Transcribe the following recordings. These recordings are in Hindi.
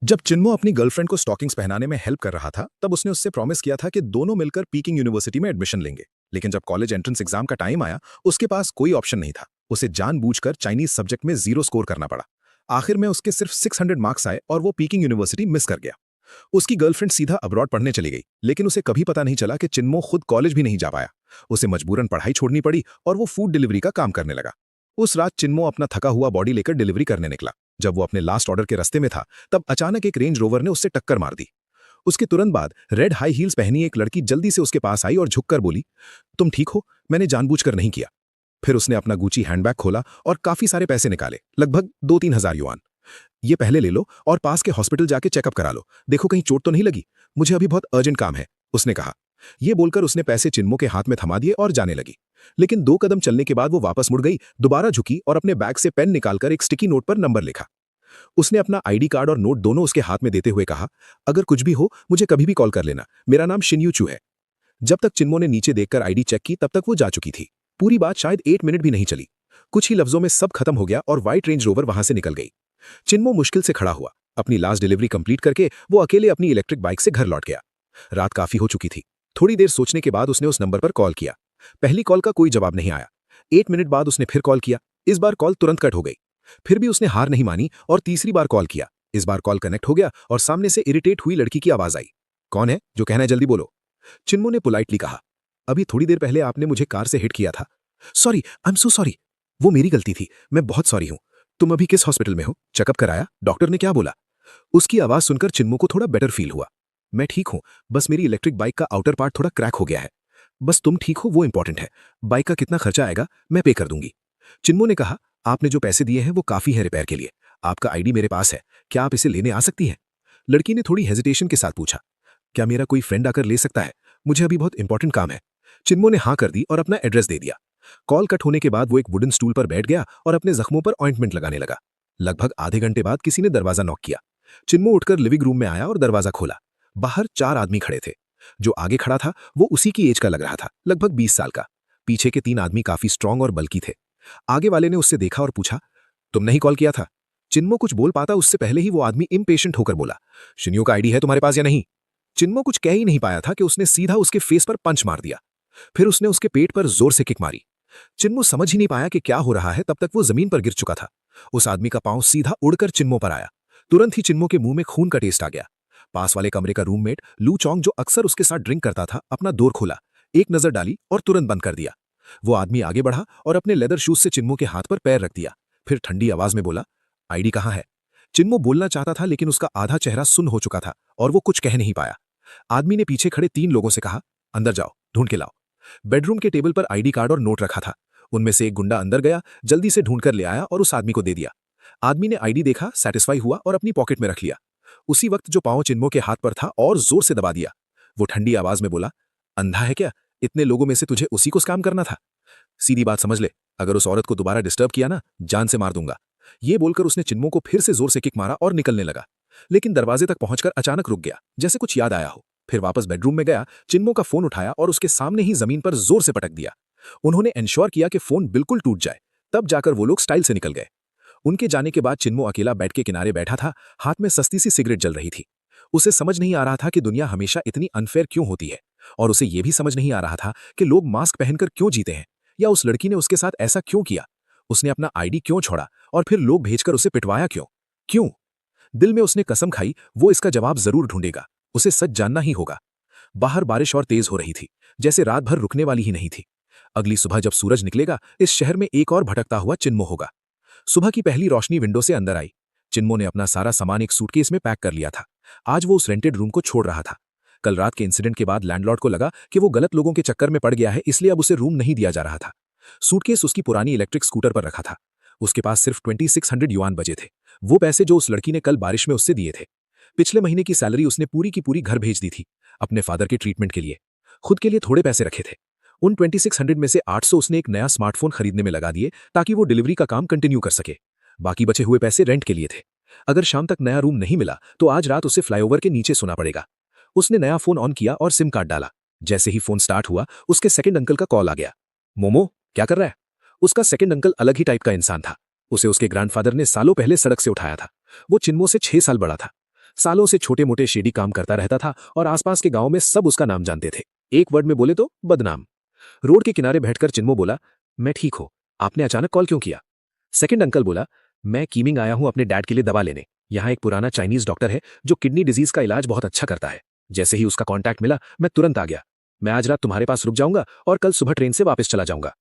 जब चिन्मो अपनी गर्लफ्रेंड को स्टॉकिंग्स पहनाने में हेल्प कर रहा था, तब उसने उससे प्रॉमिस किया था कि दोनों मिलकर पीकिंग यूनिवर्सिटी में एडमिशन लेंगे। लेकिन जब कॉलेज एंट्रेंस एग्जाम का टाइम आया, उसके पास कोई ऑप्शन नहीं था। उसे जानबूझकर चाइनीज सब्जेक्ट में 0 स्कोर करना पड़ा। आखिर में उसके सिर्फ 600 मार्क्स आए और वो पीकिंग यूनिवर्सिटी मिस कर गया। उसकी गर्लफ्रेंड सीधा अब्रॉड पढ़ने चली गई, लेकिन उसे कभी पता नहीं चला कि चिन्मो खुद कॉलेज भी नहीं जा पाया। उसे मजबूरन पढ़ाई छोड़नी पड़ी और वो फूड डिलीवरी का काम करने लगा। उस रात चिन्मो अपना थका हुआ बॉडी लेकर डिलीवरी करने निकला। जब वो अपने लास्ट ऑर्डर के रास्ते में था, तब अचानक एक रेंज रोवर ने उससे टक्कर मार दी। उसके तुरंत बाद रेड हाई हील्स पहनी एक लड़की जल्दी से उसके पास आई और झुककर बोली, तुम ठीक हो? मैंने जानबूझकर नहीं किया। फिर उसने अपना गुची हैंडबैग खोला और काफी सारे पैसे निकाले, लगभग 2-3 हज़ार युआन। ये पहले ले लो और पास के हॉस्पिटल जाके चेकअप करा लो। देखो कहीं चोट तो नहीं लगी। मुझे अभी बहुत अर्जेंट काम है, उसने कहा। ये बोलकर उसने पैसे चिन्मो के हाथ में थमा दिए और जाने लगी। लेकिन 2 कदम चलने के बाद वो वापस मुड़ गई, दोबारा झुकी और अपने बैग से पेन निकालकर एक स्टिकी नोट पर नंबर लिखा। उसने अपना आईडी कार्ड और नोट दोनों उसके हाथ में देते हुए कहा, अगर कुछ भी हो मुझे कभी भी कॉल कर लेना। मेरा नाम शिन्यू चू है। जब तक चिन्मो ने नीचे देखकर आईडी चेक की, तब तक वो जा चुकी थी। पूरी बात शायद 8 मिनट भी नहीं चली। कुछ ही लफ्जों में सब खत्म हो गया और व्हाइट रेंज रोवर वहां से निकल गई। चिन्मो मुश्किल से खड़ा हुआ। अपनी लास्ट डिलीवरी कंप्लीट करके वो अकेले अपनी इलेक्ट्रिक बाइक से घर लौट गया। रात काफी हो चुकी थी। थोड़ी देर सोचने के बाद उसने उस नंबर पर कॉल किया। पहली कॉल का कोई जवाब नहीं आया। 8 मिनट बाद उसने फिर कॉल किया। इस बार कॉल तुरंत कट हो गई। फिर भी उसने हार नहीं मानी और तीसरी बार कॉल किया। इस बार कॉल कनेक्ट हो गया और सामने से इरिटेट हुई लड़की की आवाज आई। कौन है? जो कहना है जल्दी बोलो। चिन्मो ने पोलाइटली कहा, अभी थोड़ी देर पहले आपने मुझे कार से हिट किया था। Sorry, I am so sorry. वो मेरी गलती थी, मैं बहुत सॉरी हूं। तुम अभी किस हॉस्पिटल में हो? चेकअप कराया? डॉक्टर ने क्या बोला? उसकी आवाज सुनकर चिन्मो को थोड़ा बेटर फील हुआ। मैं ठीक हूं, बस मेरी इलेक्ट्रिक बाइक का आउटर पार्ट थोड़ा क्रैक हो गया है। बस तुम ठीक हो वो इंपॉर्टेंट है। बाइक का कितना खर्चा आएगा मैं पे कर दूंगी। चिन्मो ने कहा, आपने जो पैसे दिए हैं वो काफी है रिपेयर के लिए। आपका आईडी मेरे पास है, क्या आप इसे लेने आ सकती हैं? लड़की ने थोड़ी हेजिटेशन के साथ पूछा, क्या मेरा कोई फ्रेंड आकर ले सकता है? मुझे अभी बहुत इंपॉर्टेंट काम है। चिन्मो ने हाँ कर दी और अपना एड्रेस दे दिया। कॉल कट होने के बाद वो एक वुडन स्टूल पर बैठ गया और अपने जख्मों पर ऑइंटमेंट लगाने लगा। लगभग आधे घंटे बाद किसी ने दरवाजा नॉक किया। चिन्मो उठकर लिविंग रूम में आया और दरवाजा खोला। बाहर 4 आदमी खड़े थे। जो आगे खड़ा था वो उसी की एज का लग रहा था, लगभग 20 साल का। पीछे के 3 आदमी काफी स्ट्रांग और बल्की थे। आगे वाले ने उससे देखा और पूछा, तुमने ही कॉल किया था? चिन्मो कुछ बोल पाता उससे पहले ही वो आदमी इम्पेशेंट होकर बोला, शिन्यो का आईडी है तुम्हारे पास या नहीं? चिन्मो कुछ कह ही नहीं पाया था कि उसने सीधा उसके फेस पर पंच मार दिया। फिर उसने उसके पेट पर जोर से किक मारी। चिन्मो समझ ही नहीं पाया कि क्या हो रहा है, तब तक वो जमीन पर गिर चुका था। उस आदमी का पांव सीधा उड़कर चिन्मो पर आया। तुरंत ही चिन्मो के मुंह में खून का टेस्ट आ गया। पास वाले कमरे का रूममेट लू चोंग, जो अक्सर उसके साथ ड्रिंक करता था, अपना डोर खोला, एक नजर डाली और तुरंत बंद कर दिया। वो आदमी आगे बढ़ा और अपने लेदर शूज से चिन्मो के हाथ पर पैर रख दिया। फिर ठंडी आवाज में बोला, आईडी कहाँ है? चिन्मो बोलना चाहता था, लेकिन उसका आधा चेहरा सुन्न हो चुका था और वो कुछ कह नहीं पाया। आदमी ने पीछे खड़े 3 लोगों से कहा, अंदर जाओ, ढूंढ के लाओ। बेडरूम के टेबल पर आईडी कार्ड और नोट रखा था। उनमें से एक गुंडा अंदर गया, जल्दी से ढूंढकर ले आया और उस आदमी को दे दिया। आदमी ने आईडी देखा, सेटिस्फाई हुआ और अपनी पॉकेट में रख लिया। उसी वक्त जो पांव चिन्मो के हाथ पर था और जोर से दबा दिया। वो ठंडी आवाज में बोला, अंधा है क्या? इतने लोगों में से तुझे उसी को काम करना था? सीधी बात समझ ले, अगर उस औरत को दोबारा डिस्टर्ब किया ना, जान से मार दूंगा। ये बोलकर उसने चिन्मो को फिर से जोर से किक मारा और निकलने लगा। लेकिन दरवाजे तक पहुंचकर अचानक रुक गया, जैसे कुछ याद आया हो। फिर वापस बेडरूम में गया, चिन्मो का फोन उठाया और उसके सामने ही जमीन पर जोर से पटक दिया। उन्होंने इंश्योर किया कि फोन बिल्कुल टूट जाए, तब जाकर वो लोग स्टाइल से निकल गए। उनके जाने के बाद चिन्मो अकेला बेड के किनारे बैठा था, हाथ में सस्ती सी सिगरेट जल रही थी। उसे समझ नहीं आ रहा था कि दुनिया हमेशा इतनी अनफेयर क्यों होती है, और उसे यह भी समझ नहीं आ रहा था कि लोग मास्क पहनकर क्यों जीते हैं, या उस लड़की ने उसके साथ ऐसा क्यों किया। उसने अपना आईडी क्यों छोड़ा और फिर लोग भेजकर उसे पिटवाया क्यों? क्यों? दिल में उसने कसम खाई, वो इसका जवाब जरूर ढूंढेगा। उसे सच जानना ही होगा। बाहर बारिश और तेज हो रही थी, जैसे रात भर रुकने वाली ही नहीं थी। अगली सुबह जब सूरज निकलेगा, इस शहर में एक और भटकता हुआ चिन्मो होगा। सुबह की पहली रोशनी विंडो से अंदर आई। चिन्मो ने अपना सारा सामान एक सूटकेस में पैक कर लिया था। आज वो उस रेंटेड रूम को छोड़ रहा था। कल रात के इंसिडेंट के बाद लैंडलॉर्ड को लगा कि वो गलत लोगों के चक्कर में पड़ गया है, इसलिए अब उसे रूम नहीं दिया जा रहा था। सूटकेस उसकी पुरानी इलेक्ट्रिक स्कूटर पर रखा था। उसके पास सिर्फ 2600 युआन बचे थे, वो पैसे जो उस लड़की ने कल बारिश में उससे दिए थे। पिछले महीने की सैलरी उसने पूरी की पूरी घर भेज दी थी, अपने फादर के ट्रीटमेंट के लिए। खुद के लिए थोड़े पैसे रखे थे। उन 2600 में से 800 उसने एक नया स्मार्टफोन खरीदने में लगा दिए, ताकि वो डिलीवरी का काम कंटिन्यू कर सके। बाकी बचे हुए पैसे रेंट के लिए थे। अगर शाम तक नया रूम नहीं मिला तो आज रात उसे फ्लाईओवर के नीचे सोना पड़ेगा। उसने नया फोन ऑन किया और सिम कार्ड डाला। जैसे ही फोन स्टार्ट हुआ, उसके सेकंड अंकल का कॉल आ गया। मोमो, क्या कर रहा है? उसका सेकंड अंकल अलग ही टाइप का इंसान था। उसे उसके ग्रैंडफादर ने सालों पहले सड़क से उठाया था। वो चिन्मो से 6 साल बड़ा था। सालों से छोटे मोटे शेडी काम करता रहता था और आसपास के गांव में सब उसका नाम जानते थे। एक वर्ड में बोले तो बदनाम। रोड के किनारे बैठकर चिन्मो बोला, मैं ठीक हूं, आपने अचानक कॉल क्यों किया? सेकंड अंकल बोला, मैं कीमिंग आया हूं अपने डैड के लिए दवा लेने। यहाँ एक पुराना चाइनीज डॉक्टर है जो किडनी डिजीज का इलाज बहुत अच्छा करता है। जैसे ही उसका कॉन्टैक्ट मिला मैं तुरंत आ गया। मैं आज रात तुम्हारे पास रुक जाऊंगा और कल सुबह ट्रेन से वापस चला जाऊंगा।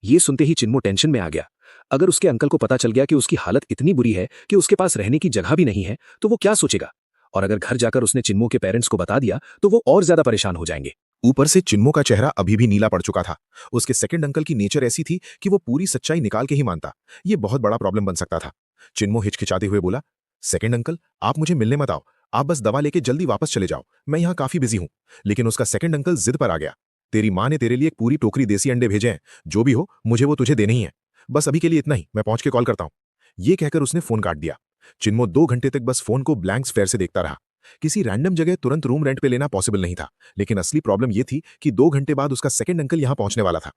ये सुनते ही चिन्मो टेंशन में आ गया। अगर उसके अंकल को पता चल गया कि उसकी हालत इतनी बुरी है कि उसके पास रहने की जगह भी नहीं है तो वो क्या सोचेगा? और अगर घर जाकर उसने चिन्मो के पेरेंट्स को बता दिया तो वो और ज्यादा परेशान हो जाएंगे। ऊपर से चिन्मो का चेहरा अभी भी नीला पड़ चुका था। उसके सेकंड अंकल की नेचर ऐसी थी कि वो पूरी सच्चाई निकाल के ही मानता। ये बहुत बड़ा प्रॉब्लम बन सकता था। चिन्मो हिचकिचाते हुए बोला, सेकंड अंकल, आप मुझे मिलने मत आओ, आप बस दवा लेके जल्दी वापस चले जाओ, मैं यहाँ काफी बिजी हूँ। लेकिन उसका सेकंड अंकल जिद पर आ गया, तेरी माँ ने तेरे लिए एक पूरी टोकरी देसी अंडे भेजे हैं, जो भी हो मुझे वो तुझे देने ही है। बस अभी के लिए इतना ही, मैं पहुंच के कॉल करता हूँ। ये कहकर उसने फोन काट दिया। चिन्मो 2 घंटे तक बस फोन को ब्लैंक स्फेयर से देखता रहा। किसी रैंडम जगह तुरंत रूम रेंट पे लेना पॉसिबल नहीं था, लेकिन असली प्रॉब्लम यह थी कि 2 घंटे बाद उसका सेकंड अंकल यहां पहुंचने वाला था।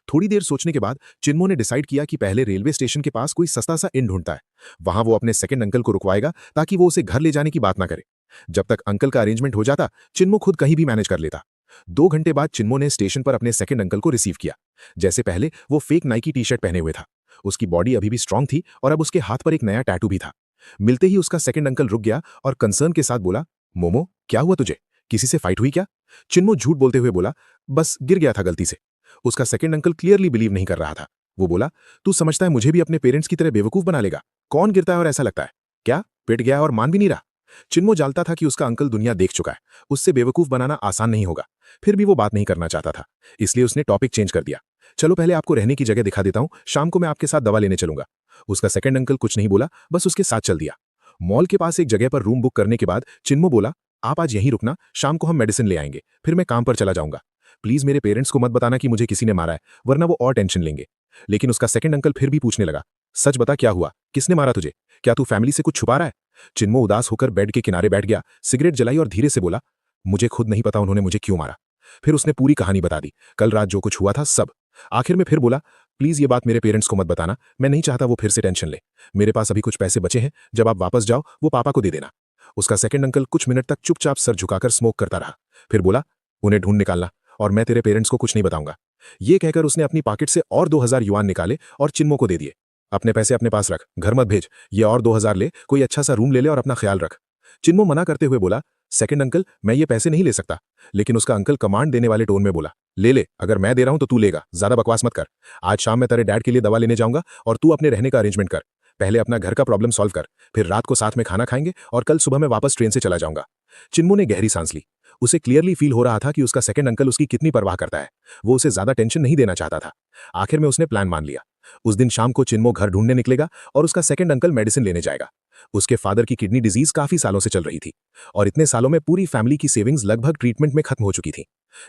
थोड़ी देर सोचने के बाद चिन्मो ने डिसाइड किया कि पहले रेलवे स्टेशन के पास कोई सस्ता सा इन ढूंढता है। वहां वो अपने सेकंड अंकल को रुकवाएगा ताकि वो उसे घर ले जाने की बात ना करे। जब तक अंकल का अरेंजमेंट हो जाता, चिन्मो खुद कहीं भी मैनेज कर लेता। 2 घंटे बाद चिन्मो ने स्टेशन पर अपने सेकंड अंकल को रिसीव किया। जैसे पहले वो फेक नाइकी टी शर्ट पहने हुए था। उसकी बॉडी अभी भी स्ट्रांग थी और अब उसके हाथ पर एक नया टैटू भी था। मिलते ही उसका सेकंड अंकल रुक गया और कंसर्न के साथ बोला, मोमो, क्या हुआ तुझे? किसी से फाइट हुई क्या? चिन्मो झूठ बोलते हुए बोला, बस गिर गया था गलती से। उसका सेकंड अंकल क्लियरली बिलीव नहीं कर रहा था। वो बोला, तू समझता है मुझे भी अपने पेरेंट्स की तरह बेवकूफ बना लेगा? कौन गिरता है और ऐसा लगता है? क्या पिट गया और मान भी नहीं रहा? चिन्मो जानता था कि उसका अंकल दुनिया देख चुका है, उससे बेवकूफ बनाना आसान नहीं होगा। फिर भी वो बात नहीं करना चाहता था, इसलिए उसने टॉपिक चेंज कर दिया। चलो पहले आपको रहने की जगह दिखा देता हूं, शाम को मैं आपके साथ दवा लेने चलूंगा। उसका सेकंड अंकल कुछ नहीं बोला, बस उसके साथ चल दिया। मॉल के पास एक जगह पर रूम बुक करने के बाद चिन्मो बोला, आप आज यहीं रुकना, शाम को हम मेडिसिन ले आएंगे, फिर मैं काम पर चला जाऊंगा। प्लीज मेरे पेरेंट्स को मत बताना कि मुझे किसी ने मारा है, वरना वो और टेंशन लेंगे। लेकिन उसका सेकंड अंकल फिर भी पूछने लगा, सच बता क्या हुआ, किसने मारा तुझे? क्या तू फैमिली से कुछ छुपा रहा है? चिन्मो उदास होकर बेड के किनारे बैठ गया, सिगरेट जलाई और धीरे से बोला, मुझे खुद नहीं पता उन्होंने मुझे क्यों मारा। फिर उसने पूरी कहानी बता दी, कल रात जो कुछ हुआ था सब। आखिर में फिर बोला, प्लीज ये बात मेरे पेरेंट्स को मत बताना, मैं नहीं चाहता वो फिर से टेंशन ले। मेरे पास अभी कुछ पैसे बचे हैं, जब आप वापस जाओ वो पापा को दे देना। उसका सेकंड अंकल कुछ मिनट तक चुपचाप सर झुकाकर स्मोक करता रहा, फिर बोला, उन्हें ढूंढ निकालना और मैं तेरे पेरेंट्स को कुछ नहीं बताऊंगा। ये कहकर उसने अपनी पॉकेट से और 2000 युआन निकाले और चिन्मो को दे दिए। अपने पैसे अपने पास रख, घर मत भेज, ये और 2000 ले, कोई अच्छा सा रूम ले ले और अपना ख्याल रख। चिन्मो मना करते हुए बोला, सेकंड अंकल, मैं ये पैसे नहीं ले सकता। लेकिन उसका अंकल कमांड देने वाले टोन में बोला, ले ले, अगर मैं दे रहा हूं तो तू लेगा, ज्यादा बकवास मत कर। आज शाम मैं तेरे डैड के लिए दवा लेने जाऊंगा और तू अपने रहने का अरेंजमेंट कर। पहले अपना घर का प्रॉब्लम सॉल्व कर, फिर रात को साथ में खाना खाएंगे और कल सुबह मैं वापस ट्रेन से चला जाऊंगा। चिन्मो ने गहरी सांस ली। उसे क्लियरली फील हो रहा था कि उसका सेकंड अंकल उसकी कितनी परवाह करता है। वो उसे ज्यादा टेंशन नहीं देना चाहता था। आखिर में उसने प्लान मान लिया। उस दिन शाम को चिन्मो घर ढूंढने निकलेगा और उसका सेकंड अंकल मेडिसिन लेने जाएगा। उसके फादर की किडनी डिजीज काफी सालों से चल रही थी और इतने सालों में पूरी फैमिली की सेविंग्स लगभग ट्रीटमेंट में खत्म हो चुकी थी।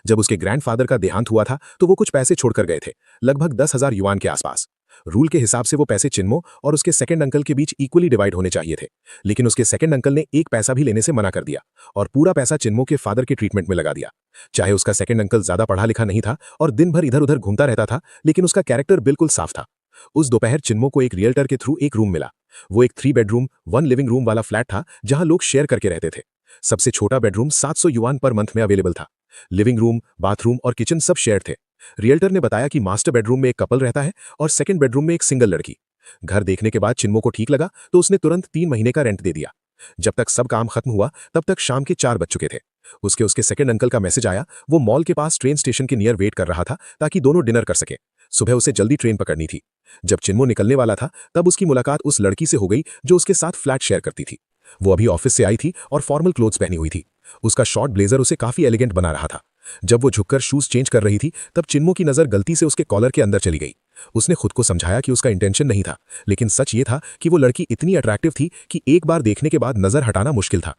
जब उसके ग्रैंडफादर का देहांत हुआ था तो वो कुछ पैसे छोड़कर गए थे, लगभग 10,000 युआन के आसपास। रूल के हिसाब से वो पैसे चिन्मो और उसके सेकंड अंकल के बीच इक्वली डिवाइड होने चाहिए थे, लेकिन उसके सेकंड अंकल ने एक पैसा भी लेने से मना कर दिया और पूरा पैसा चिन्मो के फादर के ट्रीटमेंट में लगा दिया। चाहे उसका सेकंड अंकल ज्यादा पढ़ा लिखा नहीं था और दिन भर इधर उधर घूमता रहता था, लेकिन उसका कैरेक्टर बिल्कुल साफ था। उस दोपहर चिन्मो को एक रियल्टर के थ्रू एक रूम मिला। वो एक 3 बेडरूम 1 लिविंग रूम वाला फ्लैट था जहां लोग शेयर करके रहते थे। सबसे छोटा बेडरूम 700 युआन पर मंथ में अवेलेबल था। लिविंग रूम, बाथरूम और किचन सब शेयर थे। रियल्टर ने बताया कि मास्टर बेडरूम में एक कपल रहता है और सेकंड बेडरूम में एक सिंगल लड़की। घर देखने के बाद चिन्मो को ठीक लगा तो उसने तुरंत 3 महीने का रेंट दे दिया। जब तक सब काम खत्म हुआ तब तक शाम के 4 बज चुके थे। उसके सेकंड अंकल का मैसेज आया। वो मॉल के पास ट्रेन स्टेशन के नियर वेट कर रहा था ताकि दोनों डिनर कर सके। सुबह उसे जल्दी ट्रेन पकड़नी थी। जब चिन्मो निकलने वाला था तब उसकी मुलाकात उस लड़की से हो गई जो उसके साथ फ्लैट शेयर करती थी। वो अभी ऑफिस से आई थी और फॉर्मल क्लोथ्स पहनी हुई थी। उसका शॉर्ट ब्लेजर उसे काफी एलिगेंट बना रहा था। जब वो झुककर शूज चेंज कर रही थी तब चिन्मो की नजर गलती से उसके कॉलर के अंदर चली गई। उसने खुद को समझाया कि उसका इंटेंशन नहीं था, लेकिन सच ये था कि वो लड़की इतनी अट्रैक्टिव थी कि एक बार देखने के बाद नजर हटाना मुश्किल था।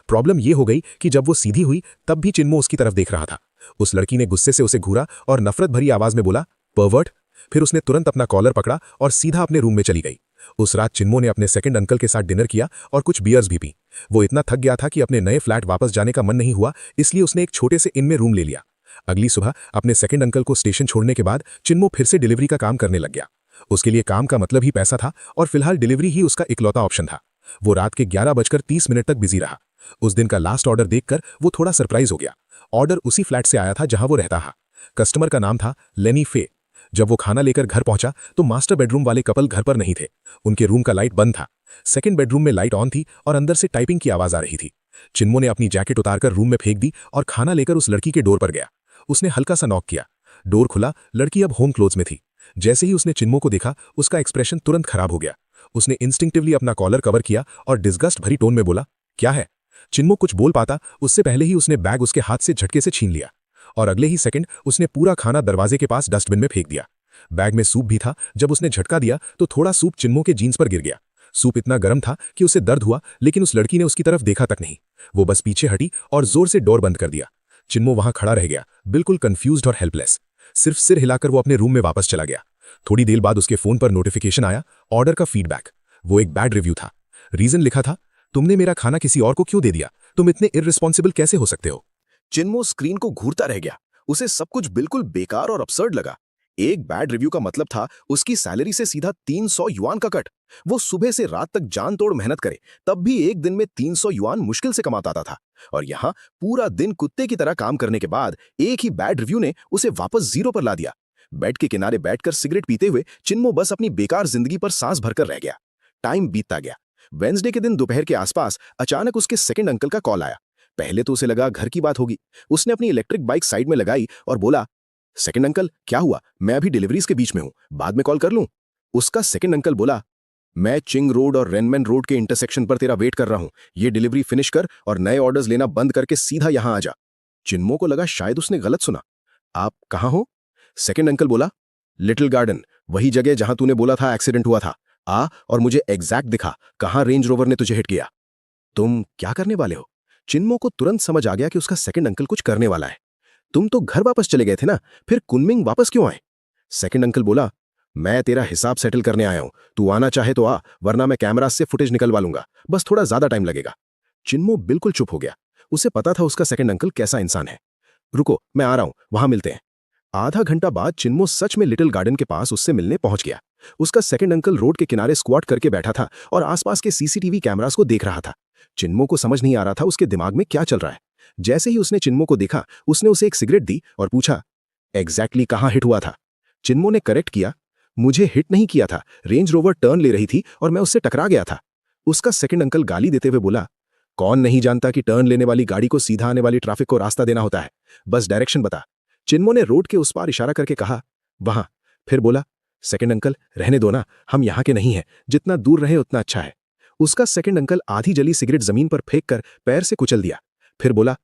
प्रॉब्लम यह हो गई कि जब वो सीधी हुई तब भी चिन्मो उसकी तरफ देख रहा था। उस लड़की ने गुस्से से उसे घूरा और नफरत भरी आवाज में बोला, परवर्ट। फिर उसने तुरंत अपना कॉलर पकड़ा और सीधा अपने रूम में चली गई। उस रात चिन्मो ने अपने सेकंड अंकल के साथ डिनर किया और कुछ बियर्स भी पी। वो इतना थक गया था कि अपने नए फ्लैट वापस जाने का मन नहीं हुआ, इसलिए उसने एक छोटे से इन में रूम ले लिया। अगली सुबह अपने सेकंड अंकल को स्टेशन छोड़ने के बाद चिन्मो फिर से डिलीवरी का काम करने लग गया। उसके लिए काम का मतलब ही पैसा था और फिलहाल डिलीवरी ही उसका इकलौता ऑप्शन था। वो रात के 11:30 तक बिजी रहा। उस दिन का लास्ट ऑर्डर देखकर वो थोड़ा सरप्राइज हो गया। ऑर्डर उसी फ्लैट से आया था जहां वो रहता था। कस्टमर का नाम था लेनी फे। जब वो खाना लेकर घर पहुंचा तो मास्टर बेडरूम वाले कपल घर पर नहीं थे। उनके रूम का लाइट बंद था। सेकंड बेडरूम में लाइट ऑन थी और अंदर से टाइपिंग की आवाज आ रही थी। चिन्मो ने अपनी जैकेट उतारकर रूम में फेंक दी और खाना लेकर उस लड़की के डोर पर गया। उसने हल्का सा नॉक किया। डोर खुला। लड़की अब होम क्लोथ्स में थी। जैसे ही उसने चिन्मो को देखा उसका एक्सप्रेशन तुरंत खराब हो गया। उसने इंस्टिंक्टिवली अपना कॉलर कवर किया और डिस्गस्ट भरी टोन में बोला, क्या है? चिन्मो कुछ बोल पाता उससे पहले ही उसने बैग उसके हाथ से झटके से छीन लिया और अगले ही सेकंड उसने पूरा खाना दरवाजे के पास डस्टबिन में फेंक दिया। बैग में सूप भी था। जब उसने झटका दिया तो थोड़ा सूप चिन्मो के जीन्स पर गिर गया। सूप इतना गर्म था कि उसे दर्द हुआ, लेकिन उस लड़की ने उसकी तरफ देखा तक नहीं। वो बस पीछे हटी और जोर से डोर बंद कर दिया। चिन्मो वहां खड़ा रह गया, बिल्कुल कंफ्यूज्ड और हेल्पलेस। सिर्फ सिर हिलाकर वो अपने रूम में वापस चला गया। थोड़ी देर बाद उसके फोन पर नोटिफिकेशन आया, ऑर्डर का फीडबैक। वो एक बैड रिव्यू था। रीजन लिखा था, तुमने मेरा खाना किसी और को क्यों दे दिया? तुम इतने इररिस्पॉन्सिबल कैसे हो सकते हो? चिन्मो स्क्रीन को घूरता रह गया। उसे सब कुछ बिल्कुल बेकार और अपसर्ड लगा। एक बैड रिव्यू का मतलब था उसकी सैलरी से सीधा 300 युआन का कट। वो सुबह से रात तक जान तोड़ मेहनत करे तब भी एक दिन में 300 युआन मुश्किल से कमाता था। और यहाँ पूरा दिन कुत्ते की तरह काम करने के बाद एक ही बैड रिव्यू ने उसे वापस जीरो पर ला दिया। बेड के किनारे बैठकर सिगरेट पीते हुए चिन्मो बस अपनी बेकार जिंदगी पर सांस भरकर रह गया। टाइम बीतता गया। वेंसडे के दिन दोपहर के आसपास अचानक उसके सेकंड अंकल का कॉल आया। पहले तो उसे लगा घर की बात होगी। उसने अपनी इलेक्ट्रिक बाइक साइड में लगाई और बोला, सेकंड अंकल क्या हुआ? मैं अभी डिलीवरीज के बीच में हूं, बाद में कॉल कर लूं? उसका सेकंड अंकल बोला, मैं चिंग रोड और रेनमैन रोड के इंटरसेक्शन पर तेरा वेट कर रहा हूं। ये डिलीवरी फिनिश कर और नए ऑर्डर्स लेना बंद करके सीधा यहां आ जा। चिन्मो को लगा शायद उसने गलत सुना। आप कहां हो? सेकंड अंकल बोला, लिटिल गार्डन, वही जगह जहां तूने बोला था एक्सीडेंट हुआ था। आ और मुझे एग्जैक्ट दिखा कहां रेंज रोवर ने तुझे हिट किया। तुम क्या करने वाले हो? चिन्मो को तुरंत समझ आ गया कि उसका सेकंड अंकल कुछ करने वाला है। तुम तो घर वापस चले गए थे ना, फिर कुनमिंग वापस क्यों आए? सेकंड अंकल बोला, मैं तेरा हिसाब सेटल करने आया हूं। तू आना चाहे तो आ, वरना मैं कैमरा से फुटेज निकलवा लूंगा। बस थोड़ा ज्यादा टाइम लगेगा। चिन्मो बिल्कुल चुप हो गया। उसे पता था उसका सेकंड अंकल कैसा इंसान है। रुको, मैं आ रहा हूं, वहां मिलते हैं। आधा घंटा बाद चिन्मो सच में लिटिल गार्डन के पास उससे मिलने पहुंच गया। उसका सेकंड अंकल रोड के किनारे स्क्वाट करके बैठा था और आसपास के सीसीटीवी कैमरास को देख रहा था। चिन्मो को समझ नहीं आ रहा था उसके दिमाग में क्या चल रहा है। जैसे ही उसने चिन्मो को देखा उसने उसे एक सिगरेट दी और पूछा, एग्जैक्टली कहां हिट हुआ था? चिन्मो ने करेक्ट किया, मुझे हिट नहीं किया था, रेंज रोवर टर्न ले रही थी और मैं उससे टकरा गया था। उसका सेकंड अंकल गाली देते हुए बोला, कौन नहीं जानता कि टर्न लेने वाली गाड़ी को सीधा आने वाली ट्रैफिक को रास्ता देना होता है, बस डायरेक्शन बता। चिन्मो ने रोड के उस पार इशारा करके कहा, वहां। फिर बोला, सेकंड अंकल रहने दो ना, हम यहां के नहीं हैं, जितना दूर रहे उतना अच्छा है। उसका सेकंड अंकल आधी जली सिगरेट जमीन पर फेंक कर पैर से कुचल दिया। फिर बोला,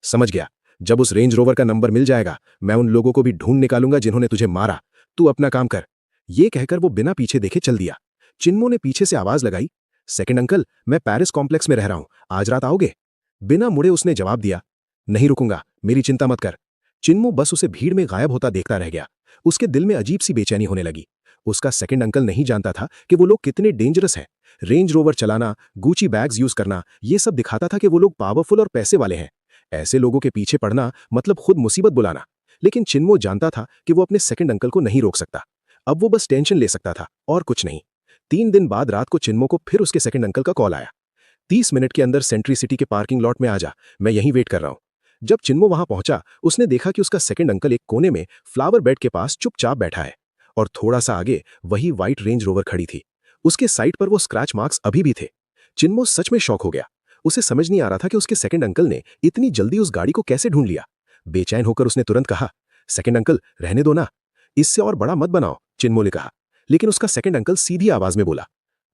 समझ गया, जब उस रेंज रोवर का नंबर मिल जाएगा मैं उन लोगों को भी ढूंढ निकालूंगा जिन्होंने तुझे मारा। तू अपना काम कर। ये कहकर वो बिना पीछे देखे चल दिया। चिन्मो ने पीछे से आवाज लगाई, सेकंड अंकल, मैं पेरिस कॉम्प्लेक्स में रह रहा हूं, आज रात आओगे? बिना मुड़े उसने जवाब दिया, नहीं रुकूंगा, मेरी चिंता मत कर। चिन्मो बस उसे भीड़ में गायब होता देखता रह गया। उसके दिल में अजीब सी बेचैनी होने लगी। उसका सेकंड अंकल नहीं जानता था कि वो लोग कितने डेंजरस हैं। रेंज रोवर चलाना, गुची बैग्स यूज करना, ये सब दिखाता था कि वो लोग पावरफुल और पैसे वाले हैं। ऐसे लोगों के पीछे पड़ना मतलब खुद मुसीबत बुलाना। लेकिन चिन्मो जानता था कि वो अपने सेकंड अंकल को नहीं रोक सकता। अब वो बस टेंशन ले सकता था और कुछ नहीं। 3 दिन बाद रात को चिन्मो को फिर उसके सेकंड अंकल का कॉल आया, 30 मिनट के अंदर सेंट्री सिटी के पार्किंग लॉट में आ जा, मैं यहीं वेट कर रहा हूं। जब चिन्मो वहां पहुंचा उसने देखा कि उसका सेकंड अंकल एक कोने में फ्लावर बेड के पास चुपचाप बैठा है और थोड़ा सा आगे वही व्हाइट रेंज रोवर खड़ी थी। उसके साइड पर वो स्क्रैच मार्क्स अभी भी थे। चिन्मो सच में शॉक हो गया। उसे समझ नहीं आ रहा था कि उसके सेकंड अंकल ने इतनी जल्दी उस गाड़ी को कैसे ढूंढ लिया। बेचैन होकर उसने तुरंत कहा, सेकंड अंकल रहने दो ना, इससे और बड़ा मत बनाओ। चिन्मो ने कहा, लेकिन उसका सेकंड अंकल सीधी आवाज में बोला,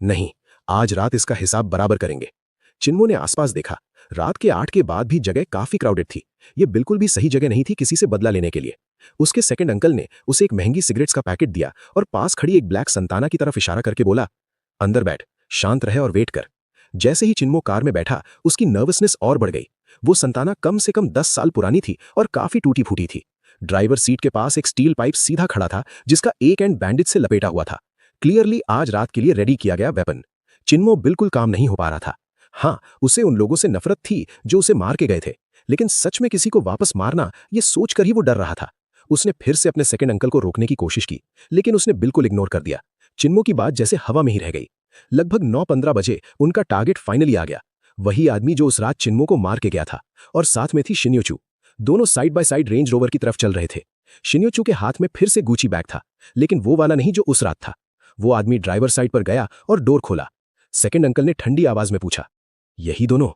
नहीं, आज रात इसका हिसाब बराबर करेंगे। चिन्मो ने आसपास देखा। रात के 8 के बाद भी जगह काफी क्राउडेड थी। ये बिल्कुल भी सही जगह नहीं थी किसी से बदला लेने के लिए। उसके सेकंड अंकल ने उसे एक महंगी सिगरेट्स का पैकेट दिया और पास खड़ी एक ब्लैक संताना की तरफ इशारा करके बोला, अंदर बैठ, शांत रहे और वेट कर। जैसे ही चिन्मो कार में बैठा उसकी नर्वसनेस और बढ़ गई। वो संताना कम से कम 10 साल पुरानी थी और काफी टूटी फूटी थी। ड्राइवर सीट के पास एक स्टील पाइप सीधा खड़ा था जिसका एक एंड बैंडेज से लपेटा हुआ था। क्लियरली आज रात के लिए रेडी किया गया वेपन। चिन्मो बिल्कुल काम नहीं हो पा रहा था। हाँ, उसे उन लोगों से नफरत थी जो उसे मार के गए थे, लेकिन सच में किसी को वापस मारना ये सोचकर ही वो डर रहा था। उसने फिर से अपने सेकंड अंकल को रोकने की कोशिश की, लेकिन उसने बिल्कुल इग्नोर कर दिया। चिन्मो की बात जैसे हवा में ही रह गई। लगभग 9:15 बजे उनका टारगेट फाइनली आ गया। वही आदमी जो उस रात चिन्मो को मार के गया था, और साथ में थी शिन्योचू। दोनों side by side range rover की तरफ चल रहे थे। शिन्योचू के हाथ में फिर से गुची बैग था, लेकिन वो वाला नहीं जो उस रात था। वो आदमी ड्राइवर साइड पर गया और डोर खोला। सेकंड अंकल ने ठंडी आवाज में पूछा, यही दोनों?